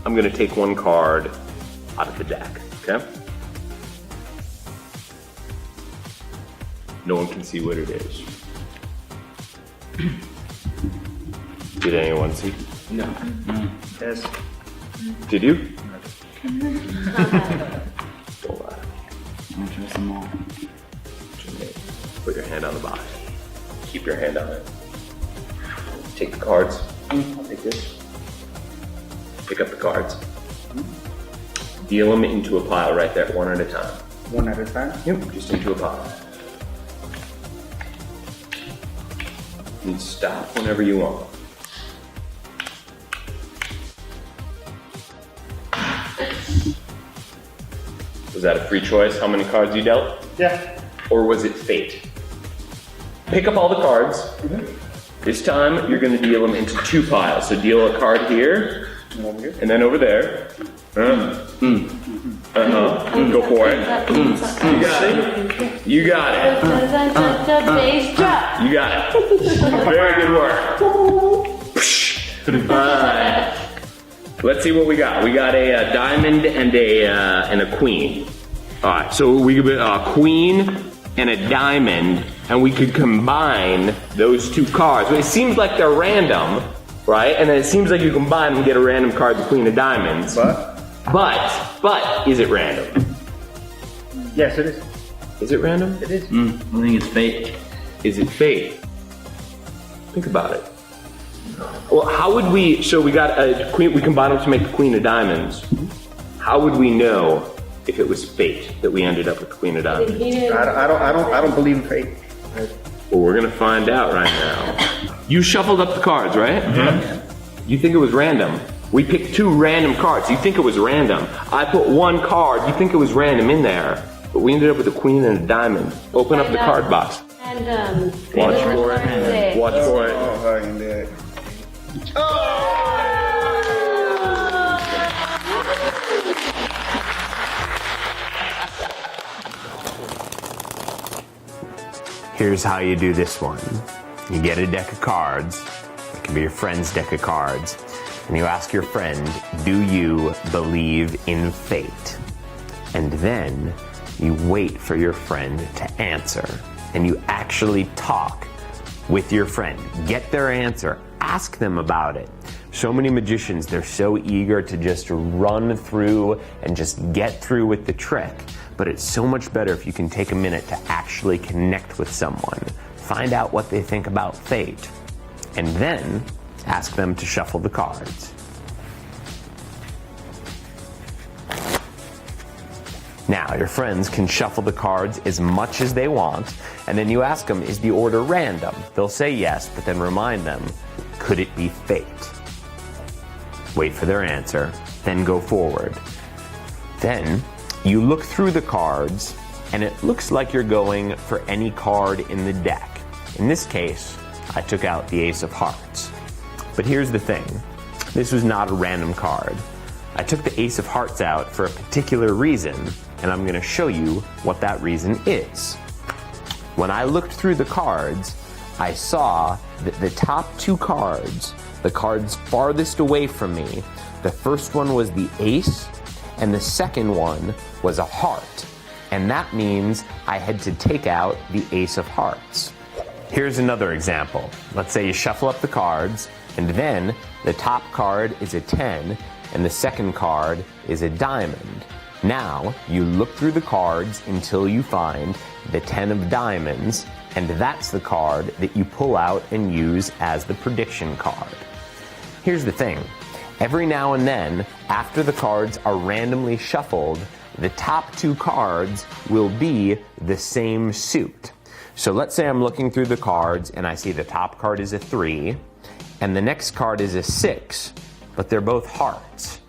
I'm gonna take one card out of the deck, okay? No one can see what it is. Did anyone see? No. Yes. Did you? Don't lie. I'm gonna try some more. Put your hand on the box. Keep your hand on it. Take the cards. I'll take this. Pick up the cards. Deal them into a pile right there, one at a time. One at a time? Yep, just into a pile. And stop whenever you want. Was that a free choice, how many cards you dealt? Yeah. Or was it fate? Pick up all the cards. This time, you're gonna deal them into 2 piles. So deal a card here, and then over there. Go for it. You got it. You got it. Bass drop. You got it. Very good work. Alright. Let's see what we got. We got a diamond and a queen. Alright, so we got a queen and a diamond, and we could combine those 2 cards. But it seems like they're random, right? And then it seems like you combine them and get a random card, the queen of diamonds. But is it random? Yes, it is. Is it random? It is. I think it's fate. Is it fate? Think about it. Well, how would we, so we got a queen, we combined them to make the queen of diamonds. How would we know if it was fate that we ended up with the queen of diamonds? I don't believe in fate. Well, we're gonna find out right now. You shuffled up the cards, right? You think it was random. We picked 2 random cards. You think it was random. I put 1 card. You think it was random in there. But we ended up with a queen and a diamond. Open up the card box. And Watch for it. Watch for it. Oh, fucking dead. Here's how you do this one. You get a deck of cards. It can be your friend's deck of cards. And you ask your friend, do you believe in fate? And then you wait for your friend to answer. And you actually talk with your friend. Get their answer. Ask them about it. So many magicians, they're so eager to just run through and just get through with the trick. But it's so much better if you can take a minute to actually connect with someone. Find out what they think about fate. And then ask them to shuffle the cards. Now, your friends can shuffle the cards as much as they want, and then you ask them, is the order random? They'll say yes, but then remind them, could it be fate? Wait for their answer, then go forward. Then, you look through the cards, and it looks like you're going for any card in the deck. In this case, I took out the Ace of Hearts. But here's the thing, this was not a random card. I took the Ace of Hearts out for a particular reason, and I'm going to show you what that reason is. When I looked through the cards, I saw that the top 2 cards, the cards farthest away from me, the first one was the Ace, and the second one was a heart. And that means I had to take out the Ace of Hearts. Here's another example. Let's say you shuffle up the cards, and then the top card is a 10, and the second card is a diamond. Now, you look through the cards until you find the 10 of diamonds, and that's the card that you pull out and use as the prediction card. Here's the thing. Every now and then, after the cards are randomly shuffled, the top 2 cards will be the same suit. So let's say I'm looking through the cards and I see the top card is a 3, and the next card is a 6, but they're both hearts.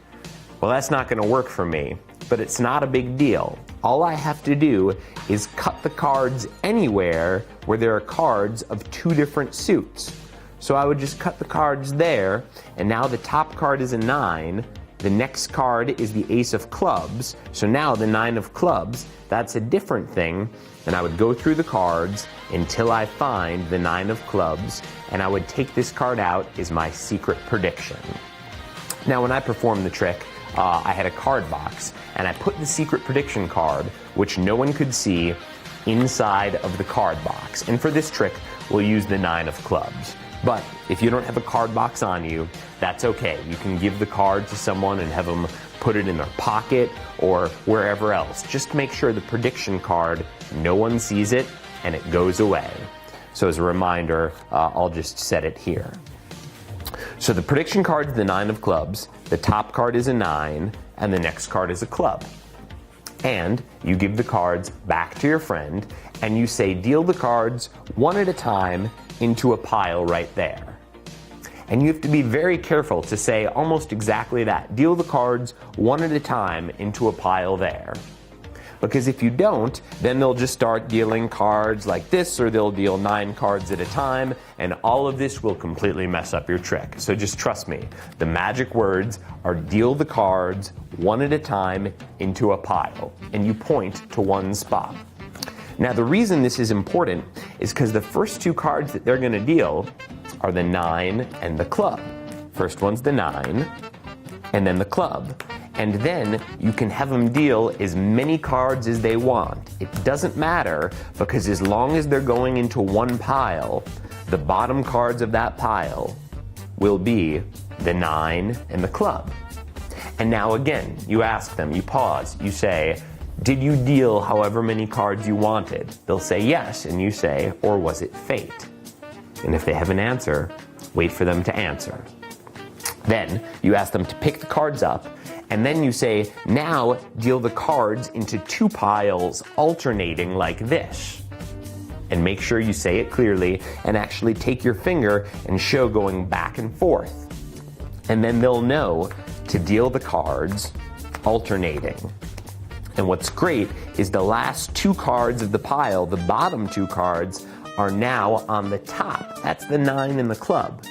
Well, that's not going to work for me, but it's not a big deal. All I have to do is cut the cards anywhere where there are cards of 2 different suits. So I would just cut the cards there, and now the top card is a 9, the next card is the Ace of Clubs, so now the 9 of Clubs, that's a different thing, and I would go through the cards until I find the 9 of Clubs, and I would take this card out as my secret prediction. Now, when I performed the trick, I had a card box, and I put the secret prediction card, which no one could see, inside of the card box. And for this trick, we'll use the 9 of Clubs. But if you don't have a card box on you, that's okay. You can give the card to someone and have them put it in their pocket or wherever else. Just make sure the prediction card, no one sees it, and it goes away. So as a reminder, I'll just set it here. So the prediction card is the 9 of Clubs, the top card is a 9, and the next card is a club. And you give the cards back to your friend, and you say, deal the cards one at a time into a pile right there. And you have to be very careful to say almost exactly that. Deal the cards one at a time into a pile there. Because if you don't, then they'll just start dealing cards like this, or they'll deal 9 cards at a time, and all of this will completely mess up your trick. So just trust me. The magic words are deal the cards one at a time into a pile, and you point to one spot. Now the reason this is important is because the first 2 cards that they're going to deal are the 9 and the club. First one's the 9, and then the club. And then you can have them deal as many cards as they want. It doesn't matter, because as long as they're going into one pile, the bottom cards of that pile will be the 9 and the club. And now again, you ask them, you pause, you say, did you deal however many cards you wanted? They'll say yes, and you say, or was it fate? And if they have an answer, wait for them to answer. Then you ask them to pick the cards up, and then you say, now deal the cards into 2 piles alternating like this. And make sure you say it clearly and actually take your finger and show going back and forth. And then they'll know to deal the cards alternating. And what's great is the last 2 cards of the pile, the bottom 2 cards, are now on the top. That's the 9 and the club.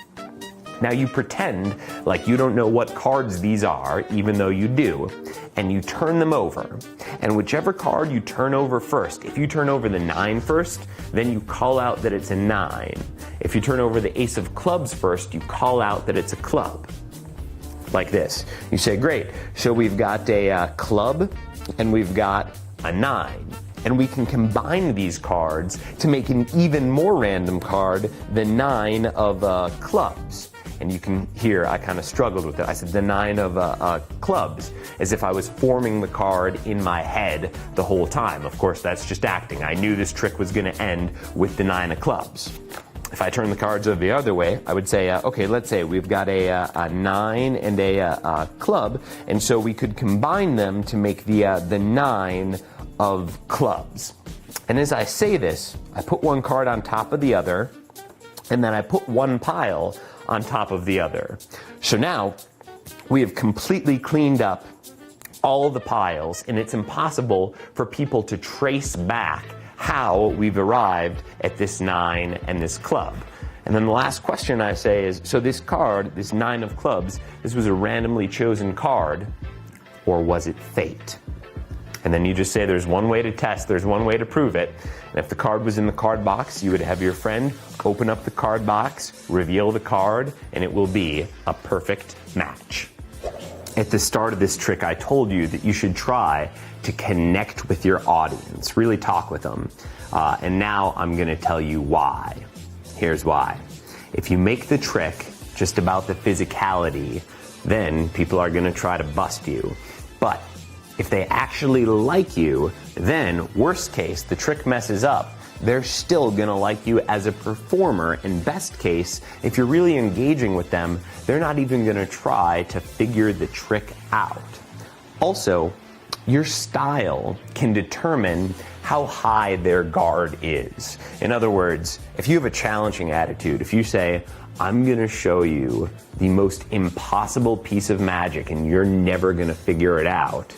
Now you pretend like you don't know what cards these are, even though you do, and you turn them over. And whichever card you turn over first, if you turn over the 9 first, then you call out that it's a 9. If you turn over the ace of clubs first, you call out that it's a club. Like this. You say, great, so we've got a club and we've got a 9. And we can combine these cards to make an even more random card, the 9 of clubs. And you can hear I kind of struggled with it. I said the 9 of clubs, as if I was forming the card in my head the whole time. Of course, that's just acting. I knew this trick was going to end with the 9 of clubs. If I turn the cards over the other way, I would say, okay, let's say we've got a 9 and a club, and so we could combine them to make the 9 of clubs. And as I say this, I put one card on top of the other, and then I put one pile on top of the other. So now we have completely cleaned up all of the piles, and it's impossible for people to trace back how we've arrived at this 9 and this club. And then the last question I say is, so this card, this 9 of clubs, this was a randomly chosen card, or was it fate? And then you just say there's one way to test, there's one way to prove it. And if the card was in the card box, you would have your friend open up the card box, reveal the card, and it will be a perfect match. At the start of this trick, I told you that you should try to connect with your audience, really talk with them. And now I'm gonna tell you why. Here's why. If you make the trick just about the physicality, then people are gonna try to bust you. But if they actually like you, then worst case, the trick messes up, they're still gonna like you as a performer. And best case, if you're really engaging with them, they're not even gonna try to figure the trick out. Also, your style can determine how high their guard is. In other words, if you have a challenging attitude, if you say, I'm gonna show you the most impossible piece of magic and you're never gonna figure it out,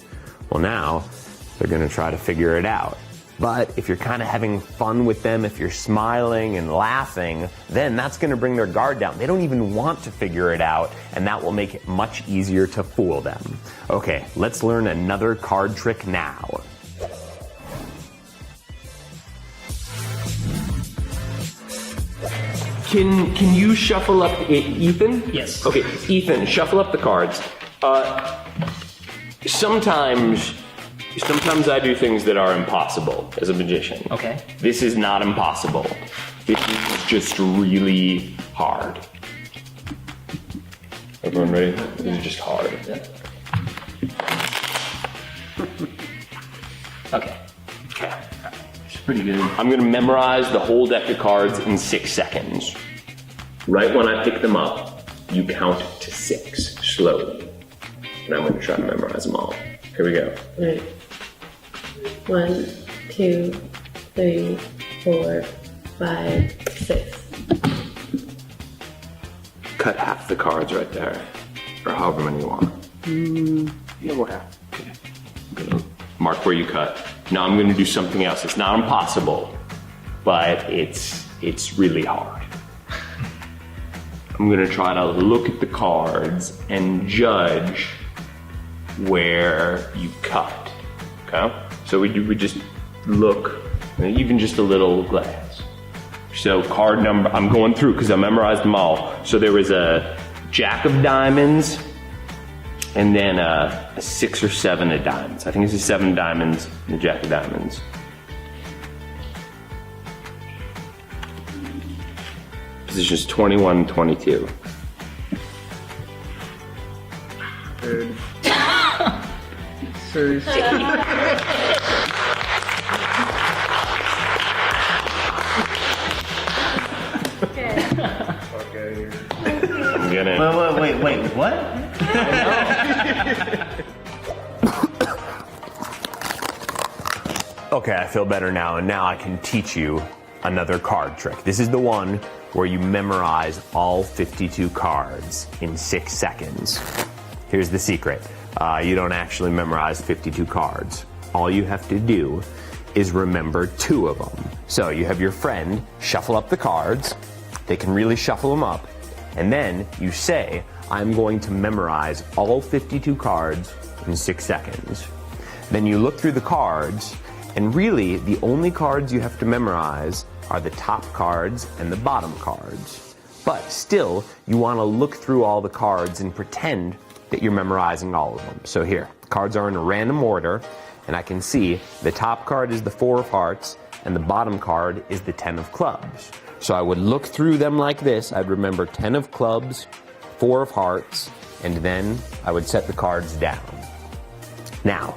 well now, they're gonna try to figure it out. But if you're kind of having fun with them, if you're smiling and laughing, then that's gonna bring their guard down. They don't even want to figure it out, and that will make it much easier to fool them. Okay, let's learn another card trick now. Can you shuffle up, Ethan? Yes. Okay, Ethan, shuffle up the cards. Sometimes I do things that are impossible as a magician. Okay. This is not impossible. This is just really hard. Everyone ready? This is just hard. Okay. Okay. It's pretty good. I'm gonna memorize the whole deck of cards in 6 seconds. Right when I pick them up, you count to 6 slowly. And I'm gonna try to memorize them all. Here we go. Right. 1, 2, 3, 4, 5, 6. Cut half the cards right there, or however many you want. Yeah, we'll have. Okay. Mark where you cut. Now I'm gonna do something else. It's not impossible, but it's really hard. I'm gonna try to look at the cards and judge where you cut, okay? So we just look, even just a little glance. So card number, I'm going through because I memorized them all. So there was a Jack of diamonds, and then a 6 or 7 of diamonds. I think it's a 7 of diamonds and the Jack of diamonds. Positions 21 and 22. Third. First. Okay. I'm gonna. Wait, what? Okay, I feel better now, and now I can teach you another card trick. This is the one where you memorize all 52 cards in 6 seconds. Here's the secret. You don't actually memorize 52 cards. All you have to do is remember 2 of them. So you have your friend shuffle up the cards. They can really shuffle them up. And then you say, I'm going to memorize all 52 cards in 6 seconds. Then you look through the cards, and really the only cards you have to memorize are the top cards and the bottom cards. But still, you want to look through all the cards and pretend that you're memorizing all of them. So here, cards are in a random order, and I can see the top card is the 4 of hearts, and the bottom card is the 10 of clubs. So I would look through them like this. I'd remember 10 of clubs, 4 of hearts, and then I would set the cards down. Now,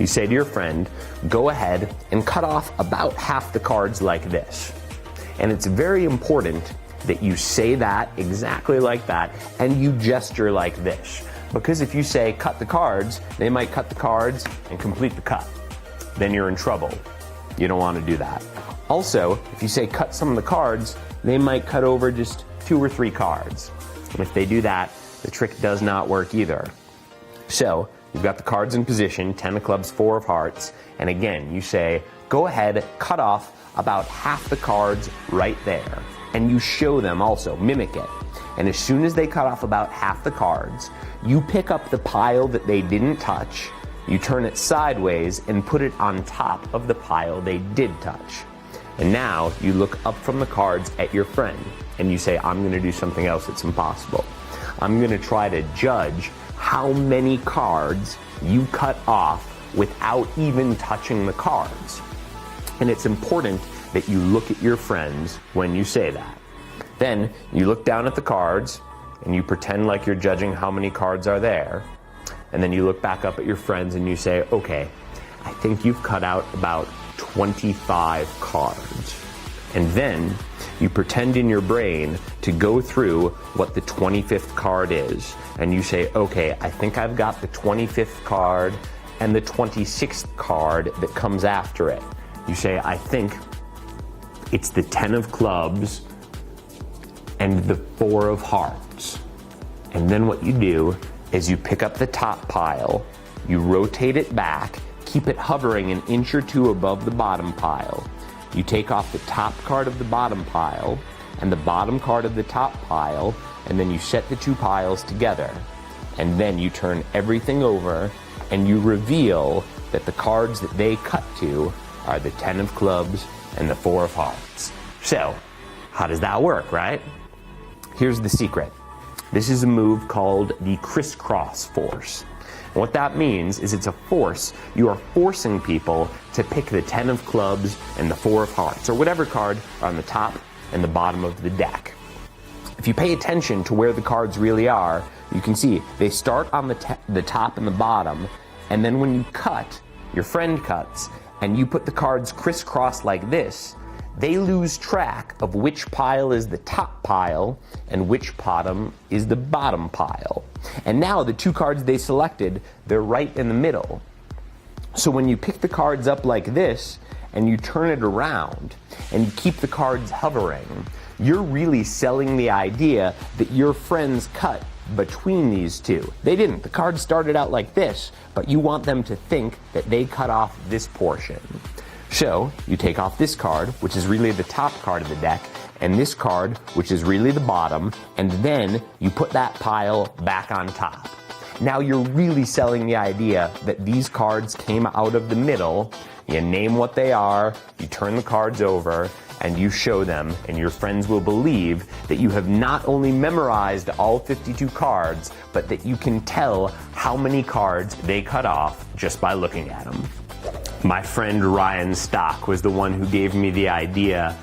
you say to your friend, go ahead and cut off about half the cards like this. And it's very important that you say that exactly like that, and you gesture like this. Because if you say cut the cards, they might cut the cards and complete the cut. Then you're in trouble. You don't want to do that. Also, if you say cut some of the cards, they might cut over just 2 or 3 cards. And if they do that, the trick does not work either. So, you've got the cards in position, 10 of clubs, 4 of hearts, and again, you say, go ahead, cut off about half the cards right there. And you show them also, mimic it. And as soon as they cut off about half the cards, you pick up the pile that they didn't touch, you turn it sideways and put it on top of the pile they did touch. And now you look up from the cards at your friend and you say, I'm going to do something else that's impossible. I'm going to try to judge how many cards you cut off without even touching the cards. And it's important that you look at your friends when you say that. Then you look down at the cards and you pretend like you're judging how many cards are there. And then you look back up at your friends and you say, okay, I think you've cut out about 25 cards. And then you pretend in your brain to go through what the 25th card is. And you say, okay, I think I've got the 25th card and the 26th card that comes after it. You say, I think it's the 10 of clubs and the 4 of hearts. And then what you do is you pick up the top pile, you rotate it back, keep it hovering an inch or 2 above the bottom pile. You take off the top card of the bottom pile and the bottom card of the top pile, and then you set the 2 piles together. And then you turn everything over and you reveal that the cards that they cut to are the 10 of clubs and the 4 of hearts. So, how does that work, right? Here's the secret. This is a move called the crisscross force. And what that means is it's a force. You are forcing people to pick the 10 of clubs and the 4 of hearts, or whatever card are on the top and the bottom of the deck. If you pay attention to where the cards really are, you can see they start on the top and the bottom, and then when you cut, your friend cuts, and you put the cards crisscross like this, they lose track of which pile is the top pile and which bottom is the bottom pile. And now the 2 cards they selected, they're right in the middle. So when you pick the cards up like this and you turn it around and you keep the cards hovering, you're really selling the idea that your friend's cut between these two. They didn't. The card started out like this, but you want them to think that they cut off this portion. So you take off this card, which is really the top card of the deck, and this card, which is really the bottom, and then you put that pile back on top. Now you're really selling the idea that these cards came out of the middle. You name what they are, you turn the cards over, and you show them, and your friends will believe that you have not only memorized all 52 cards, but that you can tell how many cards they cut off just by looking at them. My friend Ryan Stock was the one who gave me the idea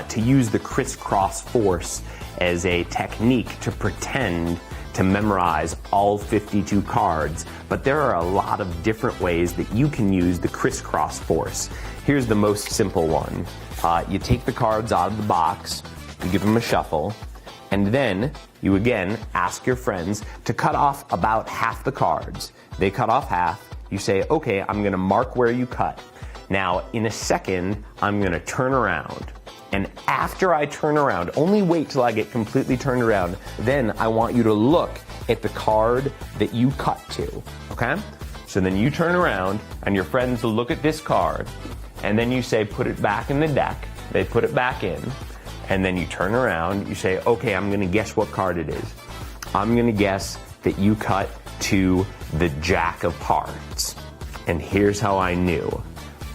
to use the crisscross force as a technique to pretend to memorize all 52 cards, but there are a lot of different ways that you can use the crisscross force. Here's the most simple one. You take the cards out of the box, you give them a shuffle, and then you again ask your friends to cut off about half the cards. They cut off half. You say, okay, I'm gonna mark where you cut. Now, in a second, I'm gonna turn around. And after I turn around, only wait till I get completely turned around, then I want you to look at the card that you cut to, okay? So then you turn around and your friends will look at this card, and then you say, put it back in the deck. They put it back in, and then you turn around, you say, okay, I'm gonna guess what card it is. I'm gonna guess that you cut to the Jack of Hearts. And here's how I knew.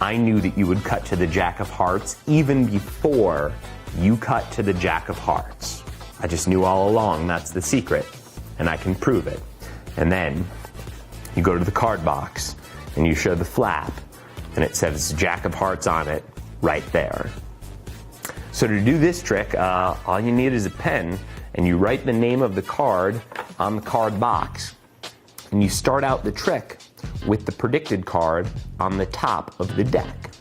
I knew that you would cut to the Jack of Hearts even before you cut to the Jack of Hearts. I just knew all along that's the secret, and I can prove it. And then you go to the card box and you show the flap, and it says Jack of Hearts on it right there. So to do this trick, all you need is a pen, and you write the name of the card on the card box. And you start out the trick with the predicted card on the top of the deck.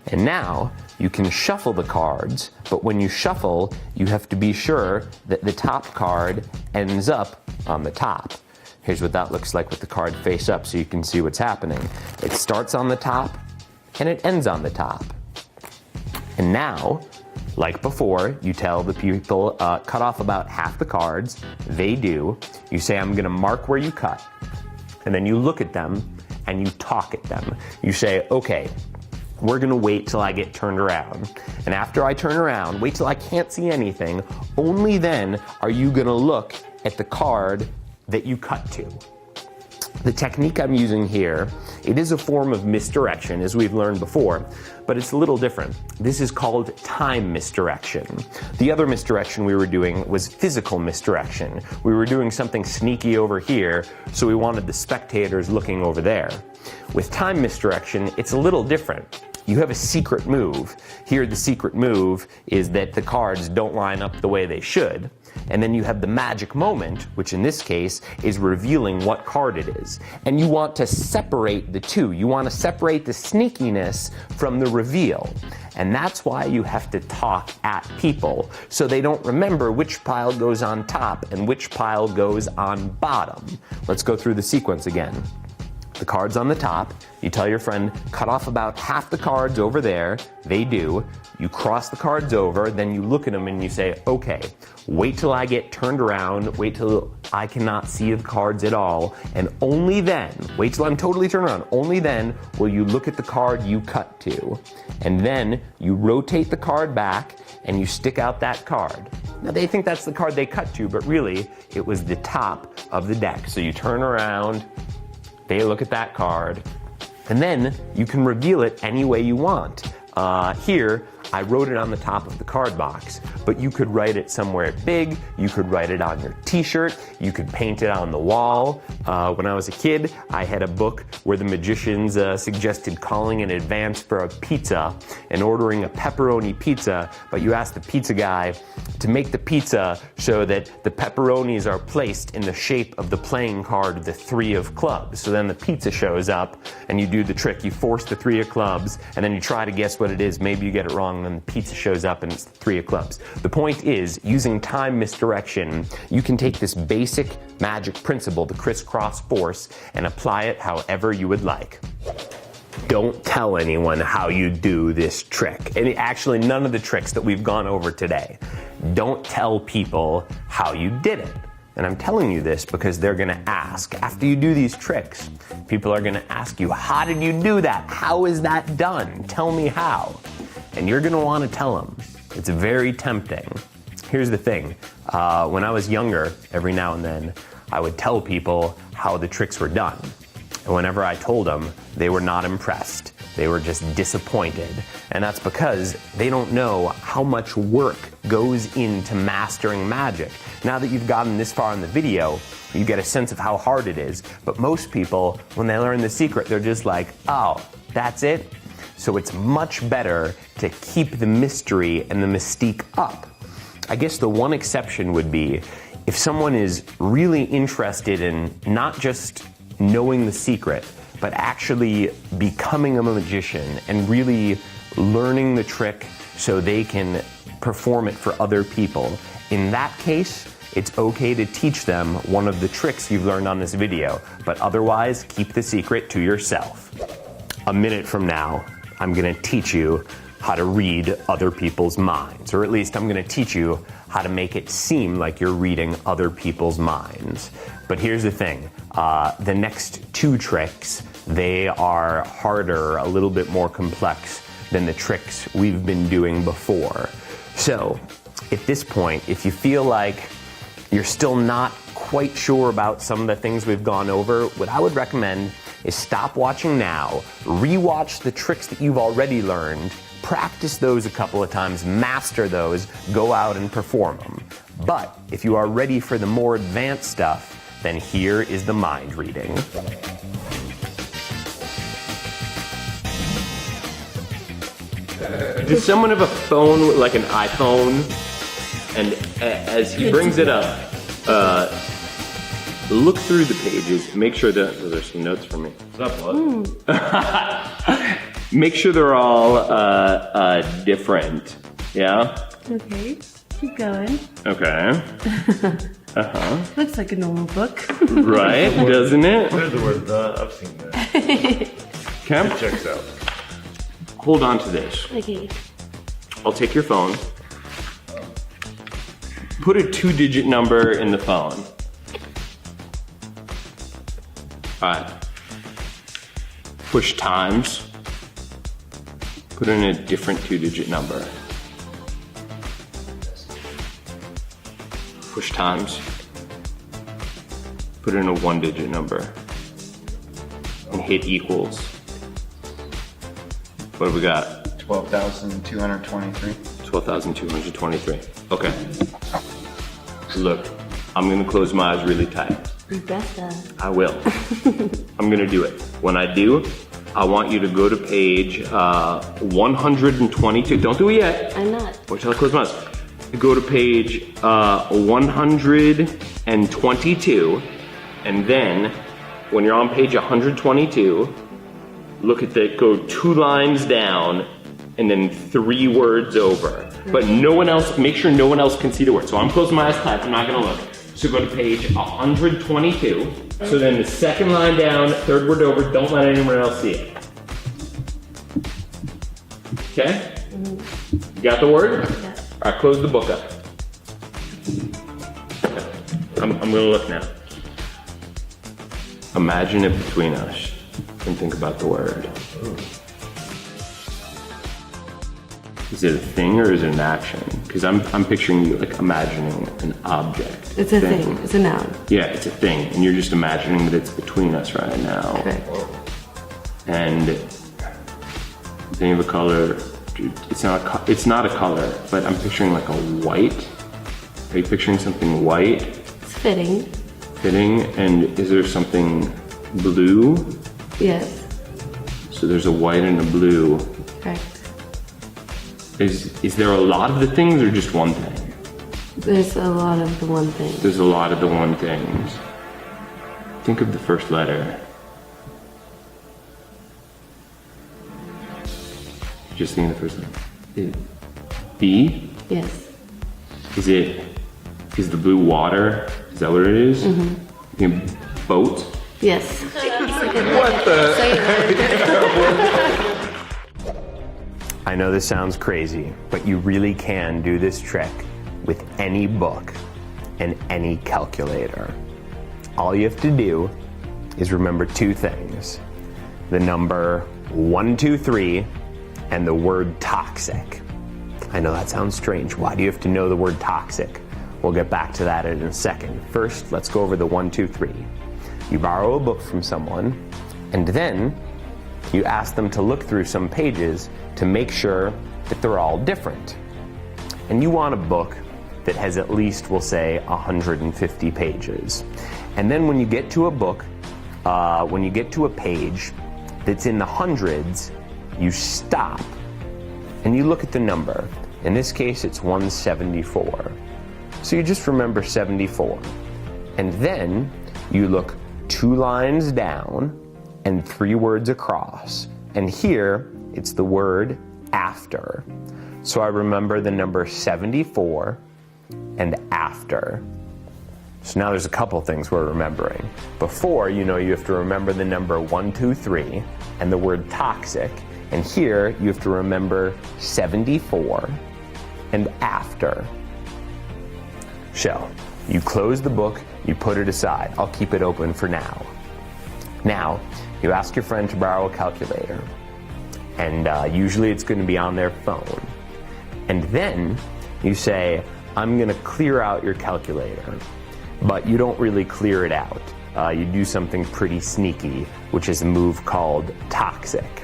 And now you can shuffle the cards, but when you shuffle, you have to be sure that the top card ends up on the top. Here's what that looks like with the card face up so you can see what's happening. It starts on the top and it ends on the top. And now, like before, you tell the people, cut off about half the cards. They do. You say, I'm gonna mark where you cut. And then you look at them and you talk at them. You say, okay, we're gonna wait till I get turned around. And after I turn around, wait till I can't see anything. Only then are you gonna look at the card that you cut to. The technique I'm using here, it is a form of misdirection, as we've learned before, but it's a little different. This is called time misdirection. The other misdirection we were doing was physical misdirection. We were doing something sneaky over here, so we wanted the spectators looking over there. With time misdirection, it's a little different. You have a secret move. Here, the secret move is that the cards don't line up the way they should. And then you have the magic moment, which in this case is revealing what card it is. And you want to separate the two. You want to separate the sneakiness from the reveal. And that's why you have to talk at people, so they don't remember which pile goes on top and which pile goes on bottom. Let's go through the sequence again. The card's on the top. You tell your friend, cut off about half the cards over there. They do. You cross the cards over, then you look at them and you say, okay, wait till I get turned around, wait till I cannot see the cards at all, and only then, wait till I'm totally turned around, only then will you look at the card you cut to. And then you rotate the card back and you stick out that card. Now they think that's the card they cut to, but really it was the top of the deck. So you turn around, they look at that card, and then you can reveal it any way you want. Here, I wrote it on the top of the card box, but you could write it somewhere big, you could write it on your t-shirt, you could paint it on the wall. When I was a kid, I had a book where the magicians suggested calling in advance for a pizza and ordering a pepperoni pizza, but you asked the pizza guy to make the pizza so that the pepperonis are placed in the shape of the playing card, the 3 of clubs. So then the pizza shows up and you do the trick, you force the 3 of clubs and then you try to guess what it is, maybe you get it wrong, and then the pizza shows up and it's the 3 of clubs. The point is, using time misdirection, you can take this basic magic principle, the crisscross force, and apply it however you would like. Don't tell anyone how you do this trick. And actually, none of the tricks that we've gone over today. Don't tell people how you did it. And I'm telling you this because they're gonna ask, after you do these tricks, people are gonna ask you, how did you do that? How is that done? Tell me how. And you're gonna wanna tell them. It's very tempting. Here's the thing, when I was younger, every now and then, I would tell people how the tricks were done. And whenever I told them, they were not impressed. They were just disappointed. And that's because they don't know how much work goes into mastering magic. Now that you've gotten this far in the video, you get a sense of how hard it is. But most people, when they learn the secret, they're just like, oh, that's it? So it's much better to keep the mystery and the mystique up. I guess the one exception would be if someone is really interested in not just knowing the secret, but actually becoming a magician and really learning the trick so they can perform it for other people. In that case, it's okay to teach them one of the tricks you've learned on this video, but otherwise, keep the secret to yourself. A minute from now, I'm gonna teach you how to read other people's minds, or at least I'm gonna teach you how to make it seem like you're reading other people's minds. But here's the thing, the next two tricks, they are harder, a little bit more complex than the tricks we've been doing before. So, at this point, if you feel like you're still not quite sure about some of the things we've gone over, what I would recommend is stop watching now, rewatch the tricks that you've already learned, practice those a couple of times, master those, go out and perform them. But if you are ready for the more advanced stuff, then here is the mind reading. Does someone have a phone, like an iPhone? And as he brings it up, look through the pages, make sure that, oh, there's some notes for me. What's up, bud? Make sure they're all different, yeah? Okay, keep going. Okay. Looks like a normal book. Right, doesn't it? There's the word the. I've seen that. Okay, Checks out. hold on to this. Okay. I'll take your phone. Put a 2-digit number in the phone. Alright. Push times. Put in a different 2-digit number. Push times. Put in a 1-digit number. And hit equals. What do we got? 12,223. 12,223. Okay. Look, I'm gonna close my eyes really tight. You better. I will. I'm gonna do it. When I do, I want you to go to page 122. Don't do it yet. I'm not. Wait till I close my eyes. Go to page 122, and then when you're on page 122, look at the, go 2 lines down, and then 3 words over. But no one else, make sure no one else can see the word. So I'm closing my eyes tight, I'm not gonna look. So go to page 122. So then the second line down, 3rd word over, don't let anyone else see it. Okay? You got the word? Yeah. All right, close the book up. Okay. I'm gonna look now. Imagine it between us and think about the word. Is it a thing or is it an action? Because I'm picturing you like imagining an object. It's a thing. It's a noun. Yeah, it's a thing, and you're just imagining that it's between us right now. Correct. And think of a color. It's not a color, but I'm picturing like a white. Are you picturing something white? It's fitting. Fitting, and is there something blue? Yes. So there's a white and a blue. Correct. Is there a lot of the things or just one thing? There's a lot of the one thing. There's a lot of the one things. Think of the first letter. Just think of the first letter. B? Yes. Is the blue water? Is that what it is? Mm-hmm. Boat? Yes. What the? I know this sounds crazy, but you really can do this trick with any book. and any calculator. All you have to do is remember two things: the number 123 and the word toxic. I know that sounds strange. Why do you have to know the word toxic? We'll get back to that in a second. First, let's go over the 123. You borrow a book from someone, and then you ask them to look through some pages to make sure that they're all different. And you want a book that has at least, we'll say, 150 pages. And then when you get to a book, when you get to a page that's in the hundreds, you stop and you look at the number. In this case, it's 174. So you just remember 74. And then you look 2 lines down and 3 words across. And here, it's the word after. So I remember the number 74 and after. So now there's a couple things we're remembering. Before, you have to remember the number 123 and the word toxic. And here, you have to remember 74 and after. So, you close the book, you put it aside. I'll keep it open for now. Now, you ask your friend to borrow a calculator. And usually it's going to be on their phone. And then you say, I'm going to clear out your calculator. But you don't really clear it out. You do something pretty sneaky, which is a move called toxic.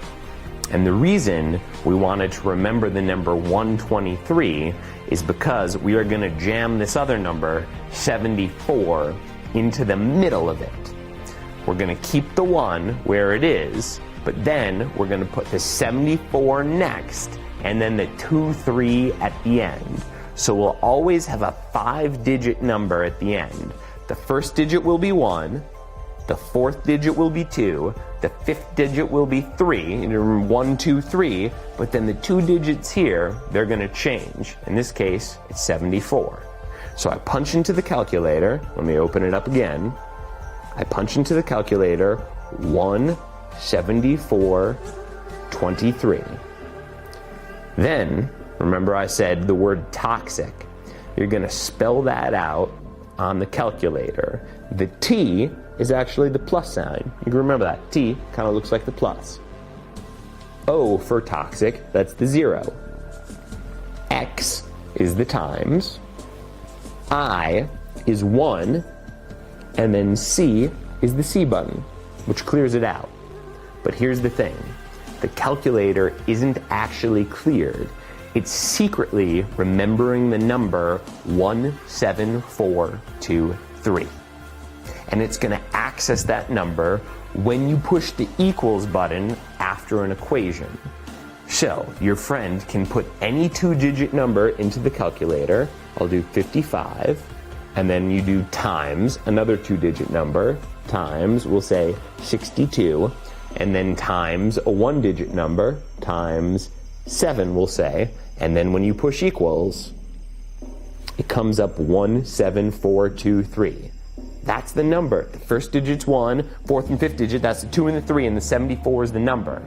And the reason we wanted to remember the number 123 is because we are going to jam this other number, 74, into the middle of it. We're going to keep the 1 where it is, but then we're going to put the 74 next, and then the 23 at the end. So we'll always have a 5-digit number at the end. The first digit will be 1, the 4th digit will be 2, the 5th digit will be 3, 1, 2, 3, but then the 2 digits here, they're going to change. In this case, it's 74. So I punch into the calculator. Let me open it up again. I punch into the calculator 174.23. Then, remember I said the word toxic. You're going to spell that out on the calculator. The T is actually the plus sign. You can remember that. T kind of looks like the plus. O for toxic, that's the 0. X is the times. I is 1. And then C is the C button, which clears it out. But here's the thing. The calculator isn't actually cleared. It's secretly remembering the number 17423. And it's going to access that number when you push the equals button after an equation. So, your friend can put any 2-digit number into the calculator. I'll do 55. And then you do times another 2-digit number. Times, we'll say 62. And then times a 1-digit number. Times 7, we'll say. And then when you push equals, it comes up 17423. That's the number. The first digit's 1, 4th and 5th digit, that's the 2 and the 3, and the 74 is the number.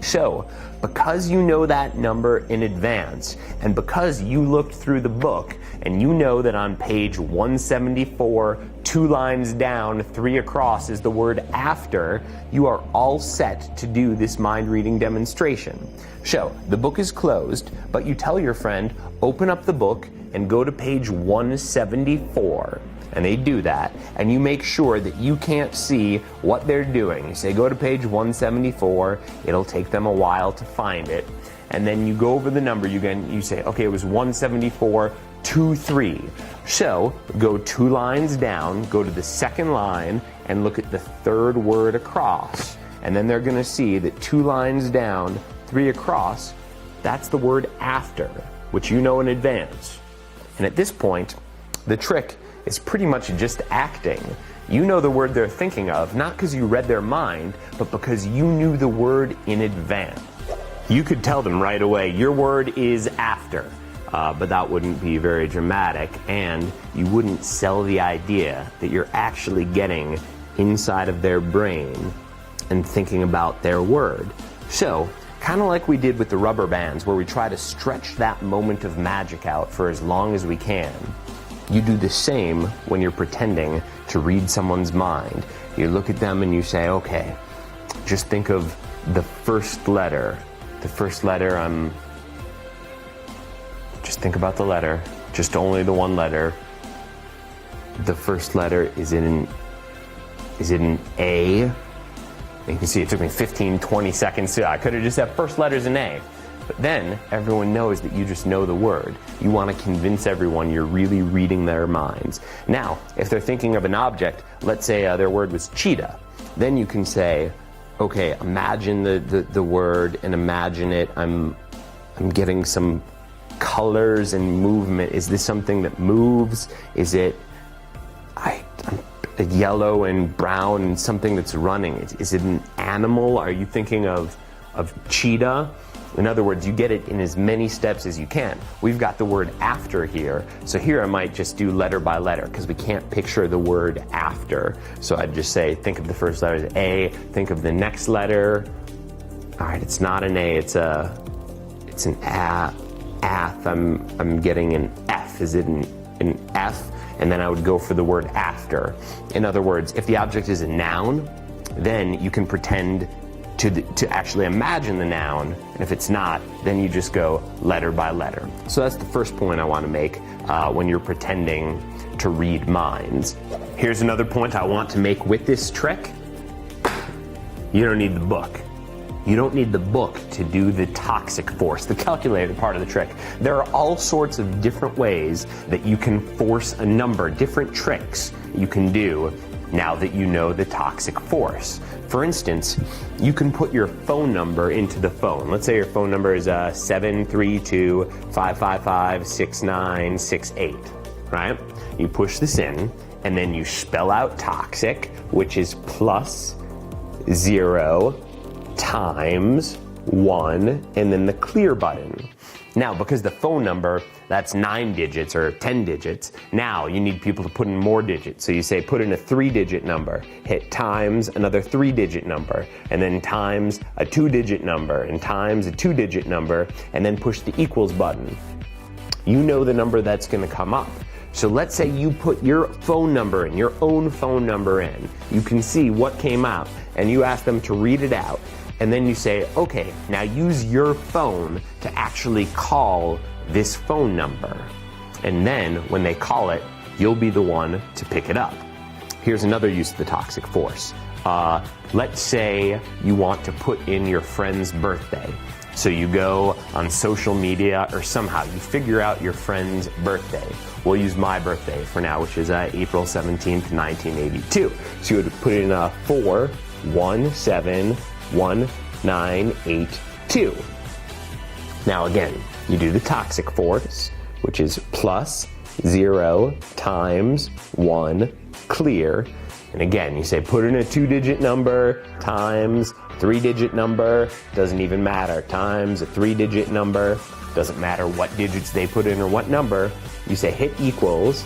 So, because you know that number in advance, and because you looked through the book, and you know that on page 174, 2 lines down, 3 across is the word after, you are all set to do this mind-reading demonstration. So, the book is closed, but you tell your friend, open up the book and go to page 174. And they do that, and you make sure that you can't see what they're doing. You say, go to page 174, it'll take them a while to find it, and then you go over the number, you say, okay, it was 174.23. So, go 2 lines down, go to the second line, and look at the 3rd word across. And then they're gonna see that 2 lines down, 3 across, that's the word after, which you know in advance. And at this point, the trick is pretty much just acting. You know the word they're thinking of, not because you read their mind, but because you knew the word in advance. You could tell them right away, your word is after, but that wouldn't be very dramatic, and you wouldn't sell the idea that you're actually getting inside of their brain and thinking about their word. So, kind of like we did with the rubber bands, where we try to stretch that moment of magic out for as long as we can. you do the same when you're pretending to read someone's mind. You look at them and you say, okay, just think of the first letter. The first letter, just think about the letter, just only the one letter. The first letter, is it an A? And you can see it took me 15, 20 seconds. I could have just said first letter's an A. But then everyone knows that you just know the word. You want to convince everyone you're really reading their minds. Now, if they're thinking of an object, let's say their word was cheetah, then you can say, okay, imagine the word and imagine it. I'm getting some colors and movement. Is this something that moves? Is it yellow and brown and something that's running? Is it an animal? Are you thinking of cheetah? In other words, you get it in as many steps as you can. We've got the word after here, so here I might just do letter by letter because we can't picture the word after. So I'd just say, think of the first letter as A, think of the next letter. All right, it's not an A, it's an A. I'm getting an F. Is it an F? And then I would go for the word after. In other words, if the object is a noun, then you can pretend to actually imagine the noun, and if it's not, then you just go letter by letter. So that's the first point I want to make when you're pretending to read minds. Here's another point I want to make with this trick. You don't need the book. You don't need the book to do the toxic force, the calculator part of the trick. There are all sorts of different ways that you can force a number, different tricks you can do now that you know the toxic force. For instance, you can put your phone number into the phone. Let's say your phone number is 732-555-6968, right? You push this in, and then you spell out toxic, which is plus 0 times 1, and then the clear button. Now, because the phone number, that's 9 digits or 10 digits, now you need people to put in more digits. So you say put in a 3-digit number, hit times another 3-digit number, and then times a 2-digit number, and times a 2-digit number, and then push the equals button. You know the number that's going to come up. So let's say you put your phone number in, your own phone number in. You can see what came out, and you ask them to read it out. And then you say, okay, now use your phone to actually call this phone number. And then when they call it, you'll be the one to pick it up. Here's another use of the toxic force. Let's say you want to put in your friend's birthday. So you go on social media or somehow you figure out your friend's birthday. We'll use my birthday for now, which is April 17th, 1982. So you would put in 4171982. Now again, you do the toxic force, which is plus 0 times 1 clear. And again, you say put in a 2-digit number times 3-digit number, doesn't even matter, times a 3-digit number, doesn't matter what digits they put in or what number. You say hit equals,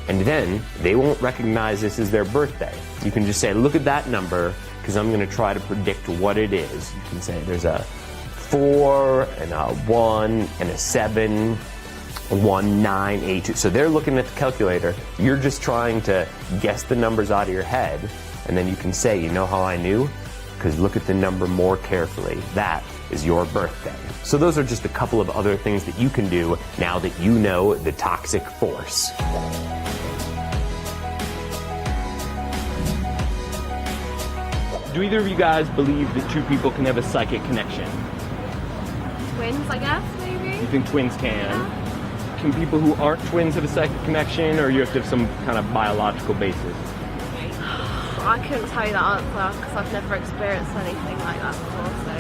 and then they won't recognize this as their birthday. You can just say, look at that number, because I'm going to try to predict what it is. You can say there's a 4 and a 1 and a 7, 1, 9, 8, 2. So they're looking at the calculator. You're just trying to guess the numbers out of your head, and then you can say, you know how I knew? Because look at the number more carefully. That is your birthday. So those are just a couple of other things that you can do now that you know the toxic force. Do either of you guys believe that two people can have a psychic connection? Twins, I guess, maybe? You think twins can? Can people who aren't twins have a psychic connection, or you have to have some kind of biological basis? I couldn't tell you that answer because I've never experienced anything like that before, so...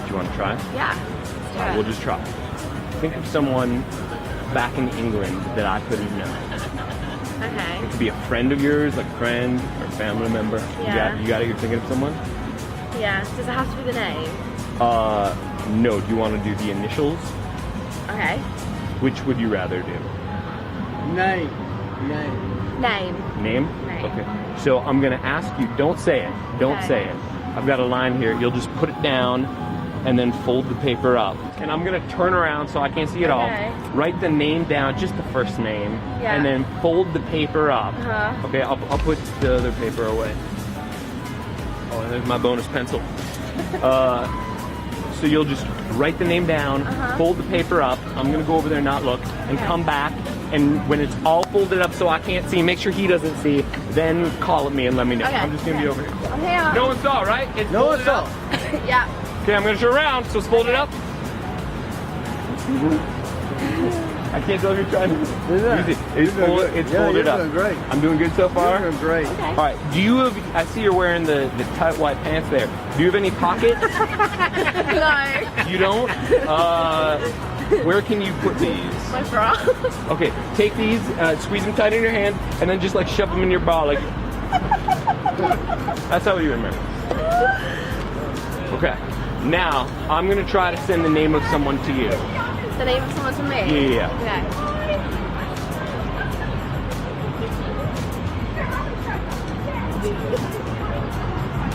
Do you want to try? Yeah, let's do it. We'll just try. Think of someone back in England that I couldn't know. Okay. It could be a friend of yours, like a friend or a family member. Yeah. You got it? You're thinking of someone? Yeah. Does it have to be the name? No. Do you want to do the initials? Okay. Which would you rather do? Name. Name? Name. Okay. So I'm going to ask you, don't say it. Don't say it. I've got a line here. You'll just put it down, and then fold the paper up. And I'm gonna turn around so I can't see it all. Okay. Write the name down, just the first name, Yeah. and then fold the paper up. Uh-huh. Okay, I'll put the other paper away. Oh, and there's my bonus pencil. So you'll just write the name down, fold the paper up. I'm gonna go over there and not look, and come back. And when it's all folded up so I can't see, make sure he doesn't see, then call at me and let me know. Okay. I'm just gonna be over here. I'm here. No one saw, right? It's No one folded saw. up. Yeah. Okay, I'm gonna turn around, so it's folded up. I can't tell if you're trying to use it. It's folded up. You're doing great. I'm doing good so far? You're doing great. All right, do you have, I see you're wearing the tight white pants there. Do you have any pockets? No. You don't? Where can you put these? My bra. Okay, take these, squeeze them tight in your hand, and then just like shove them in your bra like. That's how you remember. Okay, now I'm gonna try to send the name of someone to you. The name of someone to me? Yeah. Okay.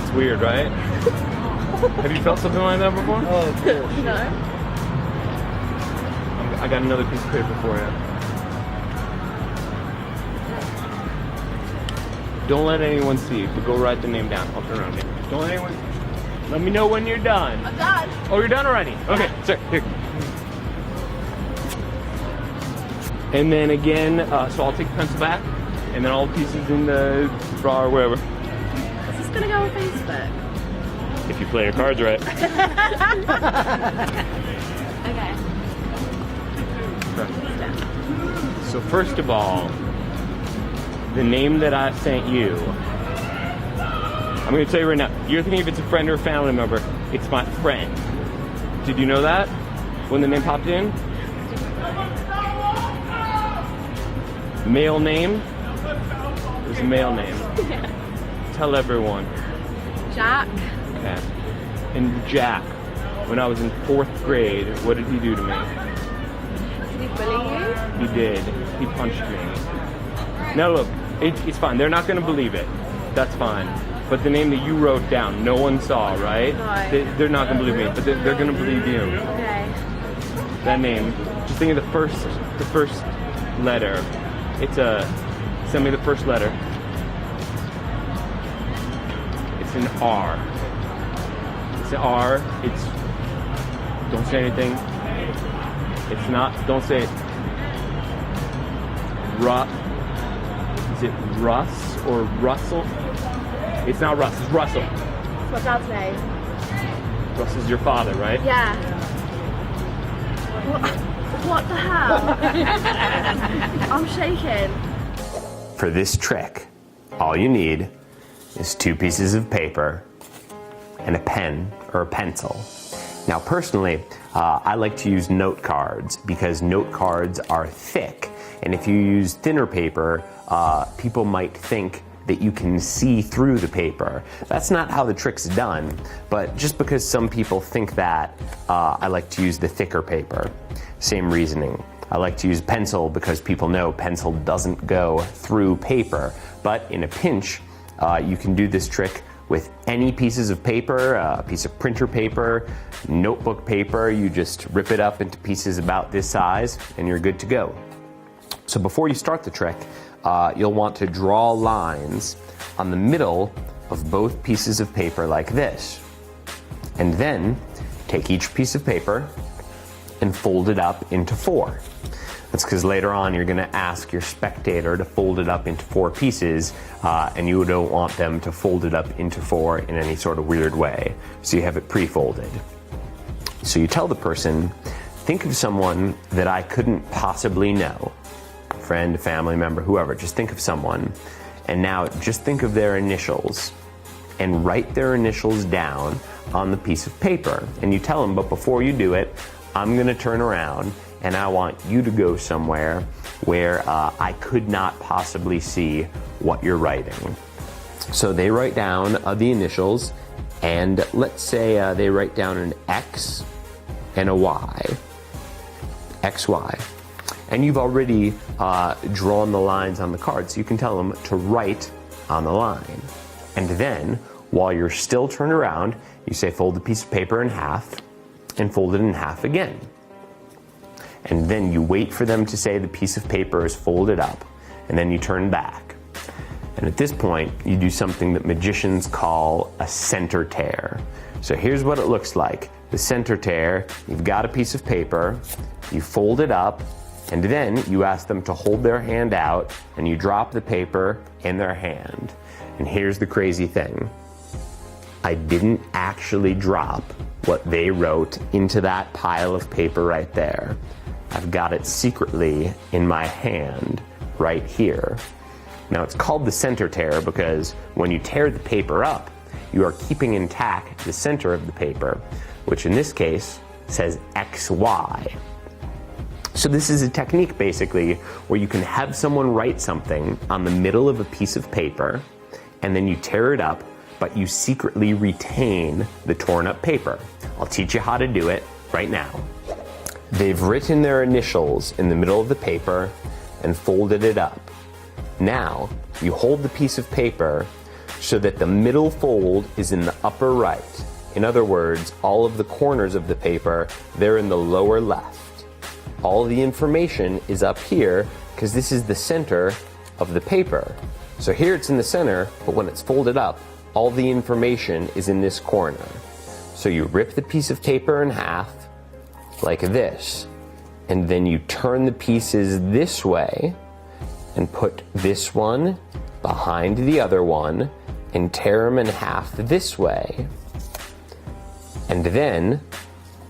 It's weird, right? Have you felt something like that before? Oh, of course. No. I got another piece of paper for you. Don't let anyone see, but go write the name down. I'll turn around here. Don't let anyone. Let me know when you're done. I'm done. Oh, you're done already? Okay, sorry, here. And then again, so I'll take the pencil back, and then all the pieces in the drawer or wherever. Is this gonna go on Facebook? If you play your cards right. Okay. So first of all, the name that I sent you, I'm going to tell you right now, you're thinking if it's a friend or a family member, it's my friend. Did you know that when the name popped in? Male name? It was a male name. Tell everyone. Jack. Okay. And Jack, when I was in 4th grade, what did he do to me? Did he bully you? He did. He punched me. Now look, it's fine. They're not going to believe it. That's fine. But the name that you wrote down, no one saw, right? No. They're not going to believe me, but they're going to believe you. Okay. That name. Just think of the first letter. Send me the first letter. It's an R. It's an R. Don't say anything. It's not, don't say it. Is it Russ or Russell? It's not Russ, it's Russell. It's my dad's name. Russ is your father, right? Yeah. What the hell? I'm shaking. For this trick, all you need is 2 pieces of paper and a pen or a pencil. Now personally, I like to use note cards because note cards are thick, and if you use thinner paper, people might think that you can see through the paper. That's not how the trick's done, but just because some people think that, I like to use the thicker paper. Same reasoning. I like to use pencil because people know pencil doesn't go through paper, but in a pinch, you can do this trick with any pieces of paper, a piece of printer paper, notebook paper. You just rip it up into pieces about this size and you're good to go. So before you start the trick, you'll want to draw lines on the middle of both pieces of paper like this. And then take each piece of paper and fold it up into 4. That's because later on you're going to ask your spectator to fold it up into 4 pieces, and you don't want them to fold it up into 4 in any sort of weird way. So you have it pre-folded. So you tell the person, think of someone that I couldn't possibly know. Friend, family member, whoever. Just think of someone. And now just think of their initials and write their initials down on the piece of paper. And you tell them, but before you do it, I'm going to turn around and I want you to go somewhere where I could not possibly see what you're writing. So they write down the initials, and let's say they write down an X and a Y. XY. And you've already drawn the lines on the card, so you can tell them to write on the line. And then, while you're still turned around, you say fold the piece of paper in half and fold it in half again. And then you wait for them to say the piece of paper is folded up, and then you turn back. And at this point, you do something that magicians call a center tear. So here's what it looks like. The center tear, you've got a piece of paper, you fold it up, and then you ask them to hold their hand out, and you drop the paper in their hand. And here's the crazy thing. I didn't actually drop what they wrote into that pile of paper right there. I've got it secretly in my hand right here. Now it's called the center tear because when you tear the paper up, you are keeping intact the center of the paper, which in this case says XY. So this is a technique basically where you can have someone write something on the middle of a piece of paper and then you tear it up, but you secretly retain the torn up paper. I'll teach you how to do it right now. They've written their initials in the middle of the paper and folded it up. Now, you hold the piece of paper so that the middle fold is in the upper right. In other words, all of the corners of the paper, they're in the lower left. All the information is up here because this is the center of the paper. So here it's in the center, but when it's folded up, all the information is in this corner. So you rip the piece of paper in half, like this, and then you turn the pieces this way and put this one behind the other one and tear them in half this way. And then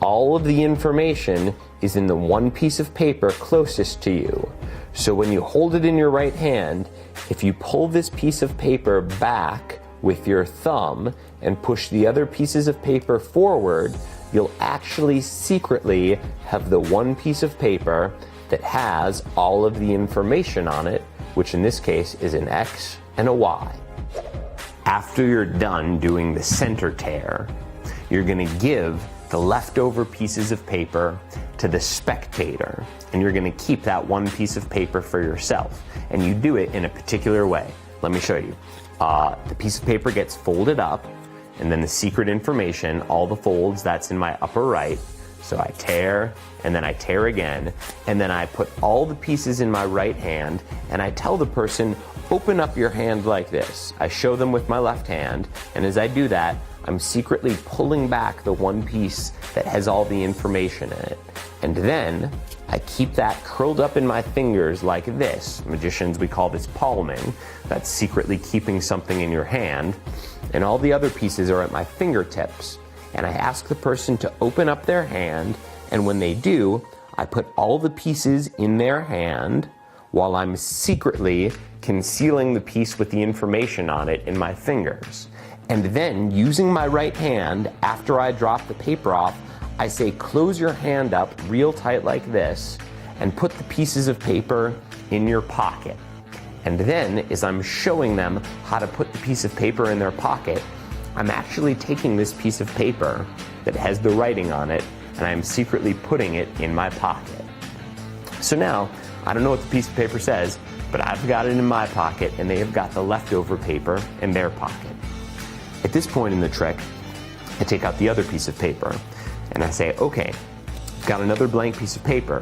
all of the information is in the one piece of paper closest to you. So when you hold it in your right hand, if you pull this piece of paper back with your thumb and push the other pieces of paper forward, you'll actually secretly have the one piece of paper that has all of the information on it, which in this case is an X and a Y. After you're done doing the center tear, you're gonna give the leftover pieces of paper to the spectator, and you're gonna keep that one piece of paper for yourself. And you do it in a particular way. Let me show you. The piece of paper gets folded up, and then the secret information, all the folds, that's in my upper right. So I tear, and then I tear again, and then I put all the pieces in my right hand, and I tell the person, open up your hand like this. I show them with my left hand, and as I do that, I'm secretly pulling back the one piece that has all the information in it. And then I keep that curled up in my fingers like this. Magicians, we call this palming. That's secretly keeping something in your hand. And all the other pieces are at my fingertips. And I ask the person to open up their hand, and when they do, I put all the pieces in their hand while I'm secretly concealing the piece with the information on it in my fingers. And then, using my right hand, after I drop the paper off, I say, close your hand up real tight like this, and put the pieces of paper in your pocket. And then, as I'm showing them how to put the piece of paper in their pocket, I'm actually taking this piece of paper that has the writing on it, and I'm secretly putting it in my pocket. So now, I don't know what the piece of paper says, but I've got it in my pocket, and they have got the leftover paper in their pocket. At this point in the trick, I take out the other piece of paper, and I say, okay, I've got another blank piece of paper,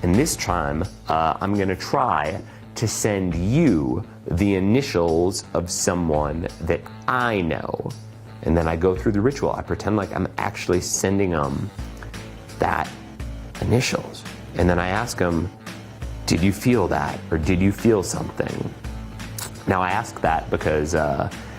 and this time, I'm gonna try to send you the initials of someone that I know. And then I go through the ritual. I pretend like I'm actually sending them that initials. And then I ask them, did you feel that? Or did you feel something? Now I ask that because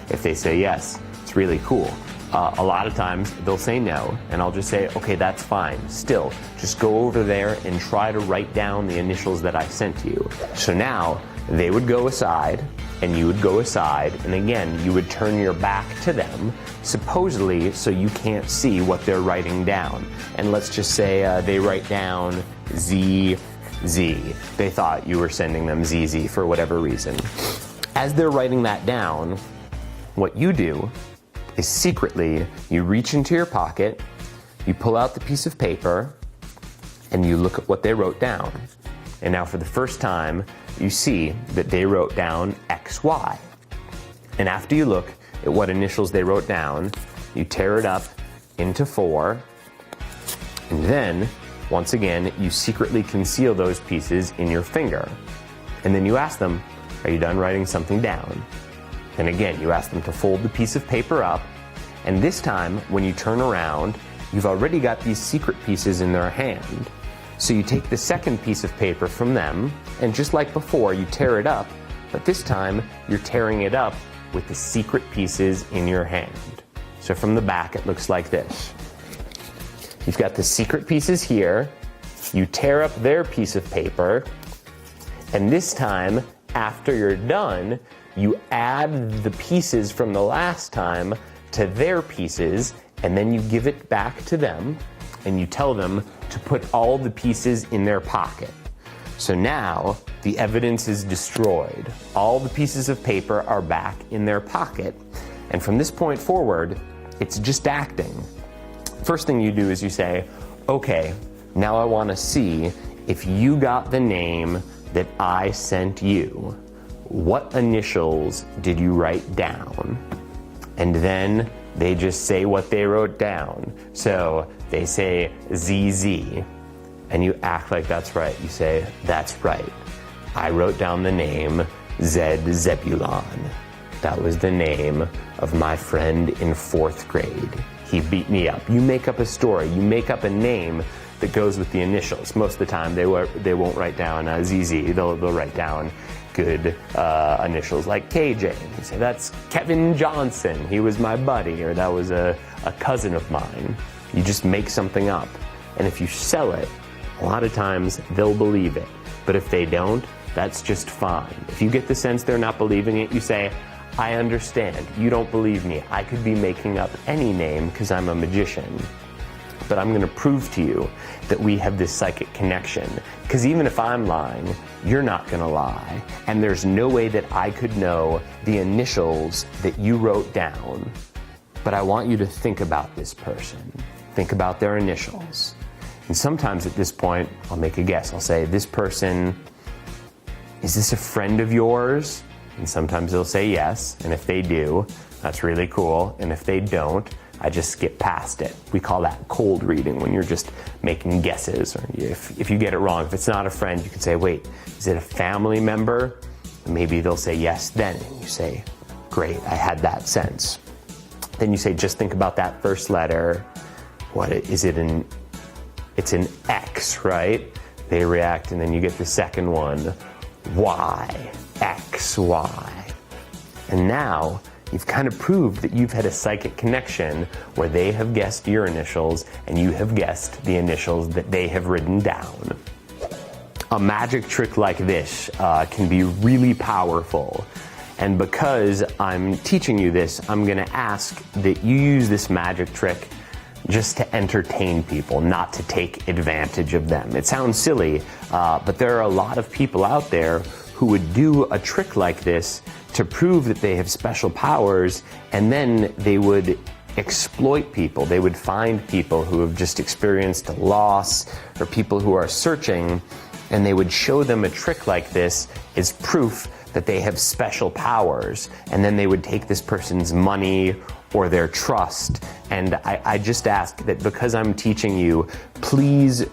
if they say yes, it's really cool. A lot of times they'll say no, and I'll just say, okay, that's fine. Still, just go over there and try to write down the initials that I sent you. So now they would go aside, and you would go aside, and again, you would turn your back to them, supposedly so you can't see what they're writing down. And let's just say they write down ZZ. They thought you were sending them ZZ for whatever reason. As they're writing that down, what you do is secretly, you reach into your pocket, you pull out the piece of paper, and you look at what they wrote down. And now for the first time, you see that they wrote down XY. And after you look at what initials they wrote down, you tear it up into 4, And then, once again, you secretly conceal those pieces in your finger. And then you ask them, are you done writing something down? And again, you ask them to fold the piece of paper up. And this time, when you turn around, you've already got these secret pieces in their hand. So you take the second piece of paper from them, and just like before, you tear it up, but this time you're tearing it up with the secret pieces in your hand. So from the back, it looks like this. You've got the secret pieces here, you tear up their piece of paper, and this time, after you're done, you add the pieces from the last time to their pieces, and then you give it back to them, and you tell them to put all the pieces in their pocket. So now the evidence is destroyed. All the pieces of paper are back in their pocket. And from this point forward, it's just acting. First thing you do is you say, okay, now I want to see if you got the name that I sent you. What initials did you write down? And then they just say what they wrote down. So they say ZZ, and you act like that's right. You say, that's right. I wrote down the name Zed Zebulon. That was the name of my friend in 4th grade. He beat me up. You make up a story. You make up a name that goes with the initials. Most of the time, they won't write down ZZ. They'll write down good initials like KJ. You say, that's Kevin Johnson. He was my buddy, or that was a cousin of mine. You just make something up. And if you sell it, a lot of times they'll believe it. But if they don't, that's just fine. If you get the sense they're not believing it, you say, I understand. You don't believe me. I could be making up any name because I'm a magician. But I'm going to prove to you that we have this psychic connection. Because even if I'm lying, you're not going to lie. And there's no way that I could know the initials that you wrote down. But I want you to think about this person. Think about their initials. And sometimes at this point, I'll make a guess. I'll say, this person, is this a friend of yours? And sometimes they'll say yes. And if they do, that's really cool. And if they don't, I just skip past it. We call that cold reading, when you're just making guesses. Or if you get it wrong, if it's not a friend, you can say, wait, is it a family member? And maybe they'll say yes then. And you say, great, I had that sense. Then you say, just think about that first letter. What is it? It's an X, right? They react, and then you get the second one, Y, X, Y. And now you've kind of proved that you've had a psychic connection where they have guessed your initials and you have guessed the initials that they have written down. A magic trick like this can be really powerful. And because I'm teaching you this, I'm going to ask that you use this magic trick just to entertain people, not to take advantage of them. It sounds silly, but there are a lot of people out there who would do a trick like this to prove that they have special powers, and then they would exploit people. They would find people who have just experienced a loss, or people who are searching, and they would show them a trick like this as proof that they have special powers, and then they would take this person's money or their trust. And I just ask that because I'm teaching you, please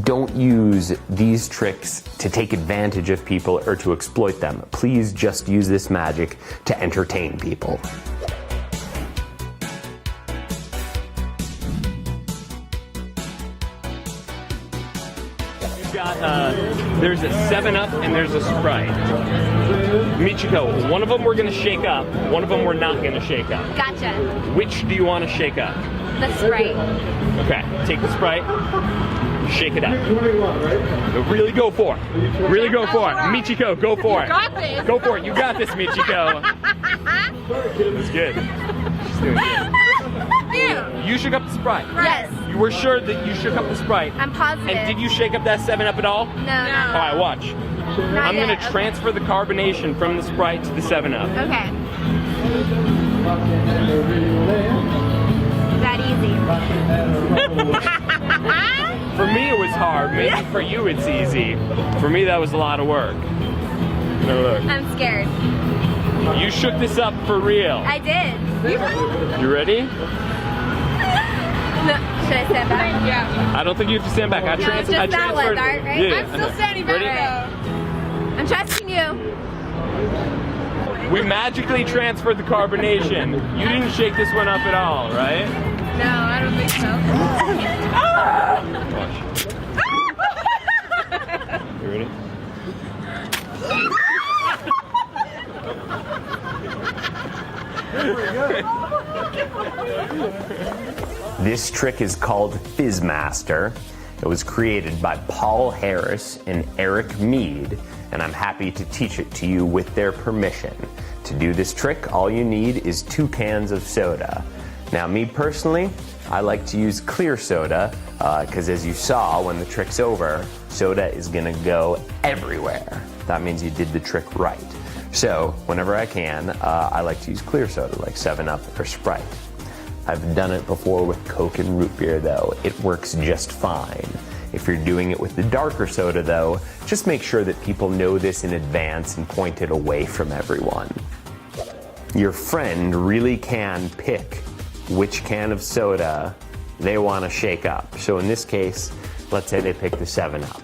don't use these tricks to take advantage of people or to exploit them. Please just use this magic to entertain people. You've got, there's a 7-Up and there's a Sprite. Michiko, one of them we're gonna shake up, one of them we're not gonna shake up. Gotcha. Which do you want to shake up? The Sprite. Okay, take the Sprite, shake it up. Really go for it. Really go for it. Michiko, go for it. You got this. Go for it. You got this, Michiko. That's good. She's doing good. You shook up the Sprite. Yes. You were sure that you shook up the Sprite. I'm positive. And did you shake up that 7-Up at all? No. All right, watch. I'm going to transfer the carbonation from the Sprite to the 7-Up. Okay. That easy. For me, it was hard. Maybe for you, it's easy. For me, that was a lot of work. No, look. I'm scared. You shook this up for real. I did. You ready? No. Should I stand back? Yeah. I don't think you have to stand back. I No, just that transferred. one, right? Yeah. I'm still standing Ready? back. I'm trusting you. We magically transferred the carbonation. You didn't shake this one up at all, right? No, I don't think so. You ready? This trick is called Fizzmaster. It was created by Paul Harris and Eric Mead, and I'm happy to teach it to you with their permission. To do this trick, all you need is 2 cans of soda. Now, me personally, I like to use clear soda, because as you saw when the trick's over, soda is gonna go everywhere. That means you did the trick right. So, whenever I can, I like to use clear soda, like 7-Up or Sprite. I've done it before with Coke and root beer though. It works just fine. If you're doing it with the darker soda though, just make sure that people know this in advance and point it away from everyone. Your friend really can pick which can of soda they want to shake up. So in this case, let's say they pick the 7-Up.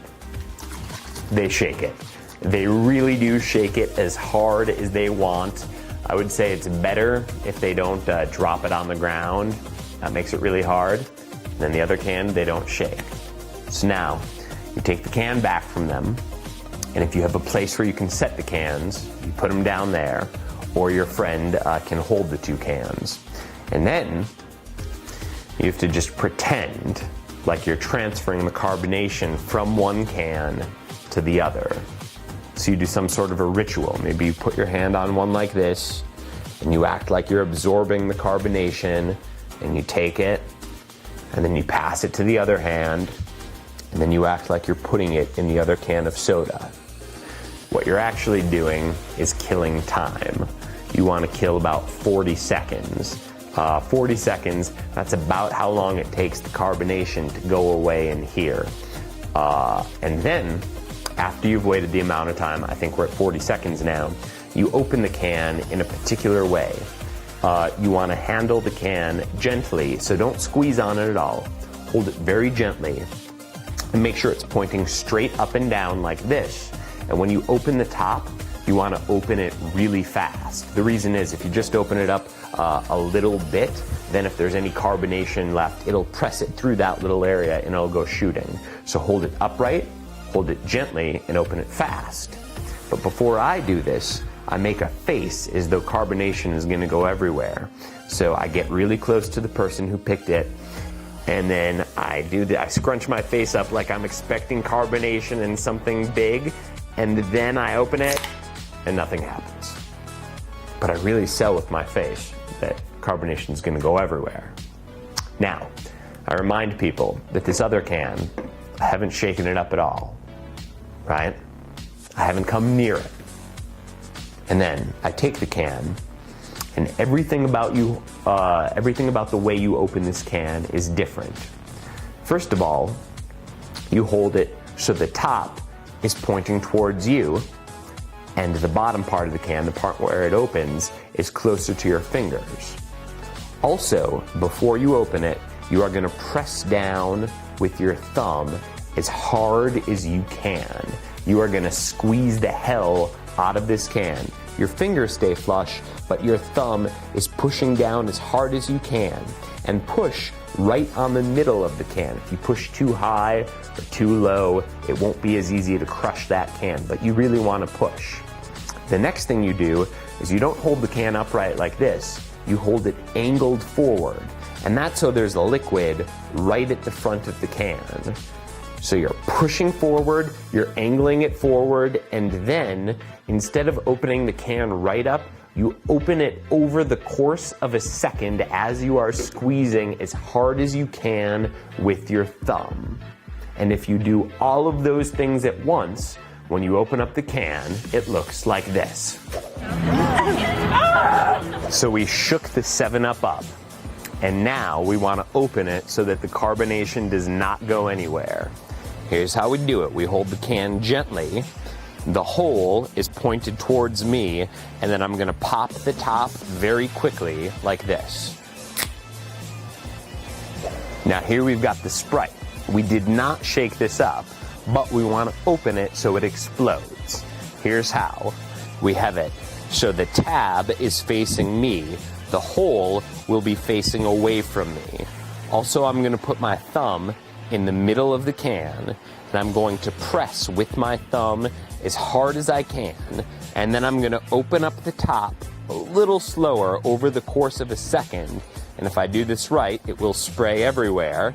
They shake it. They really do shake it as hard as they want. I would say it's better if they don't drop it on the ground. That makes it really hard. And then the other can, they don't shake. So now, you take the can back from them, and if you have a place where you can set the cans, you put them down there, or your friend can hold the 2 cans. And then, you have to just pretend like you're transferring the carbonation from one can to the other. So you do some sort of a ritual. Maybe you put your hand on one like this, and you act like you're absorbing the carbonation, and you take it, and then you pass it to the other hand, and then you act like you're putting it in the other can of soda. What you're actually doing is killing time. You want to kill about 40 seconds. 40 seconds, that's about how long it takes the carbonation to go away in here. And then, after you've waited the amount of time, I think we're at 40 seconds now, you open the can in a particular way. You want to handle the can gently, so don't squeeze on it at all. Hold it very gently, and make sure it's pointing straight up and down like this. And when you open the top, you want to open it really fast. The reason is if you just open it up a little bit, then if there's any carbonation left, it'll press it through that little area and it'll go shooting. So hold it upright, hold it gently, and open it fast. But before I do this, I make a face as though carbonation is going to go everywhere. So I get really close to the person who picked it, and then I scrunch my face up like I'm expecting carbonation and something big, and then I open it, and nothing happens. But I really sell with my face that carbonation is going to go everywhere. Now, I remind people that this other can, I haven't shaken it up at all, right? I haven't come near it. And then I take the can, and everything about the way you open this can is different. First of all, you hold it so the top is pointing towards you, and the bottom part of the can, the part where it opens, is closer to your fingers. Also, before you open it, you are going to press down with your thumb as hard as you can. You are going to squeeze the hell out of this can. Your fingers stay flush, but your thumb is pushing down as hard as you can, and push right on the middle of the can. If you push too high or too low, it won't be as easy to crush that can, but you really want to push. The next thing you do is you don't hold the can upright like this. You hold it angled forward, and that's so there's a liquid right at the front of the can. So you're pushing forward, you're angling it forward, and then instead of opening the can right up, you open it over the course of a second as you are squeezing as hard as you can with your thumb. And if you do all of those things at once, when you open up the can, it looks like this. So we shook the 7-Up up. And now we want to open it so that the carbonation does not go anywhere. Here's how we do it. We hold the can gently. The hole is pointed towards me, and then I'm going to pop the top very quickly like this. Now here we've got the Sprite. We did not shake this up, but we want to open it so it explodes. Here's how. We have it so the tab is facing me. The hole will be facing away from me. Also, I'm going to put my thumb in the middle of the can, and I'm going to press with my thumb as hard as I can, and then I'm going to open up the top a little slower over the course of a second, and if I do this right, it will spray everywhere.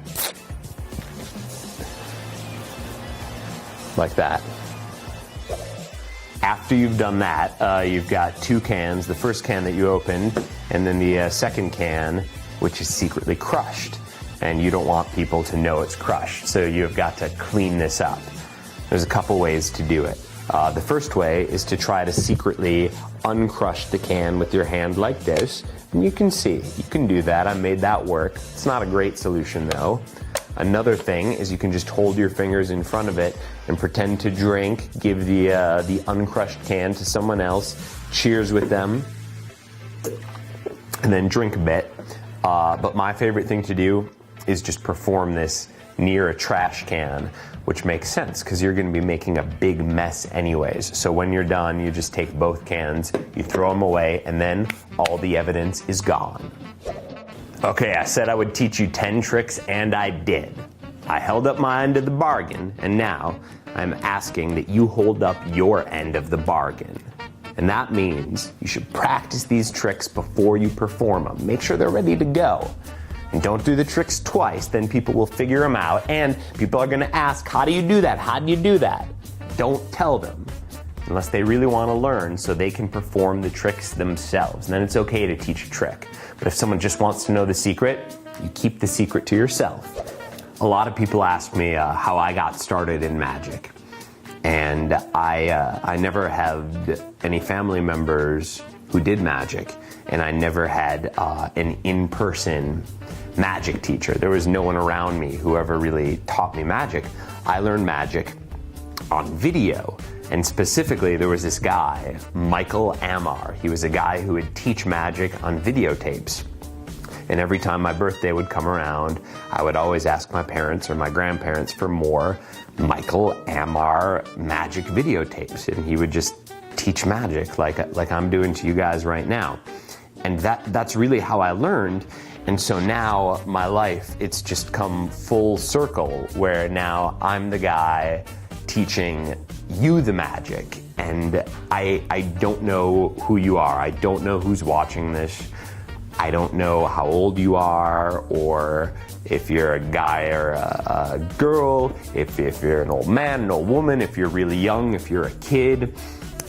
Like that. After you've done that, you've got two cans, the first can that you opened, and then the second can, which is secretly crushed. And you don't want people to know it's crushed, so you've got to clean this up. There's a couple ways to do it. The first way is to try to secretly uncrush the can with your hand like this. And you can see, you can do that. I made that work. It's not a great solution though. Another thing is you can just hold your fingers in front of it and pretend to drink, give the uncrushed can to someone else, cheers with them, and then drink a bit. But my favorite thing to do is just perform this near a trash can, which makes sense because you're going to be making a big mess anyways. So when you're done, you just take both cans, you throw them away, and then all the evidence is gone. Okay, I said I would teach you 10 tricks, and I did. I held up my end of the bargain, and now I'm asking that you hold up your end of the bargain. And that means you should practice these tricks before you perform them. Make sure they're ready to go. And don't do the tricks twice, then people will figure them out, and people are gonna ask, how do you do that? How do you do that? Don't tell them, unless they really wanna learn so they can perform the tricks themselves. And then it's okay to teach a trick. But if someone just wants to know the secret, you keep the secret to yourself. A lot of people ask me how I got started in magic. And I never had any family members who did magic, and I never had an in-person magic teacher. There was no one around me who ever really taught me magic. I learned magic on video, and specifically there was this guy, Michael Amar. He was a guy who would teach magic on videotapes. And every time my birthday would come around, I would always ask my parents or my grandparents for more Michael Amar magic videotapes, and he would just teach magic like I'm doing to you guys right now. And that's really how I learned. And so now my life, it's just come full circle where now I'm the guy teaching you the magic. And I don't know who you are. I don't know who's watching this. I don't know how old you are, or if you're a guy or a girl, if you're an old man, an old woman, if you're really young, if you're a kid.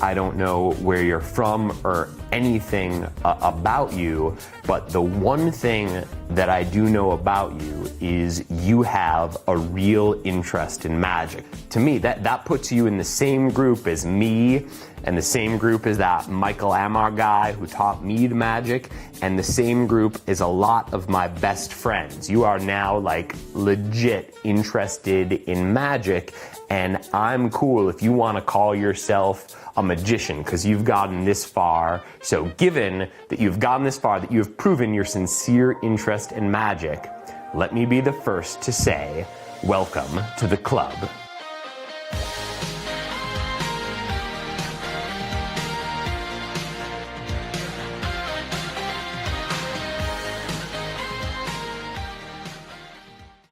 I don't know where you're from or anything about you, but the one thing that I do know about you is you have a real interest in magic. To me, that puts you in the same group as me, and the same group as that Michael Amar guy who taught me the magic, and the same group as a lot of my best friends. You are now like legit interested in magic, and I'm cool if you want to call yourself a magician because you've gotten this far. So given that you've gotten this far, that you have proven your sincere interest in magic, let me be the first to say, welcome to the club.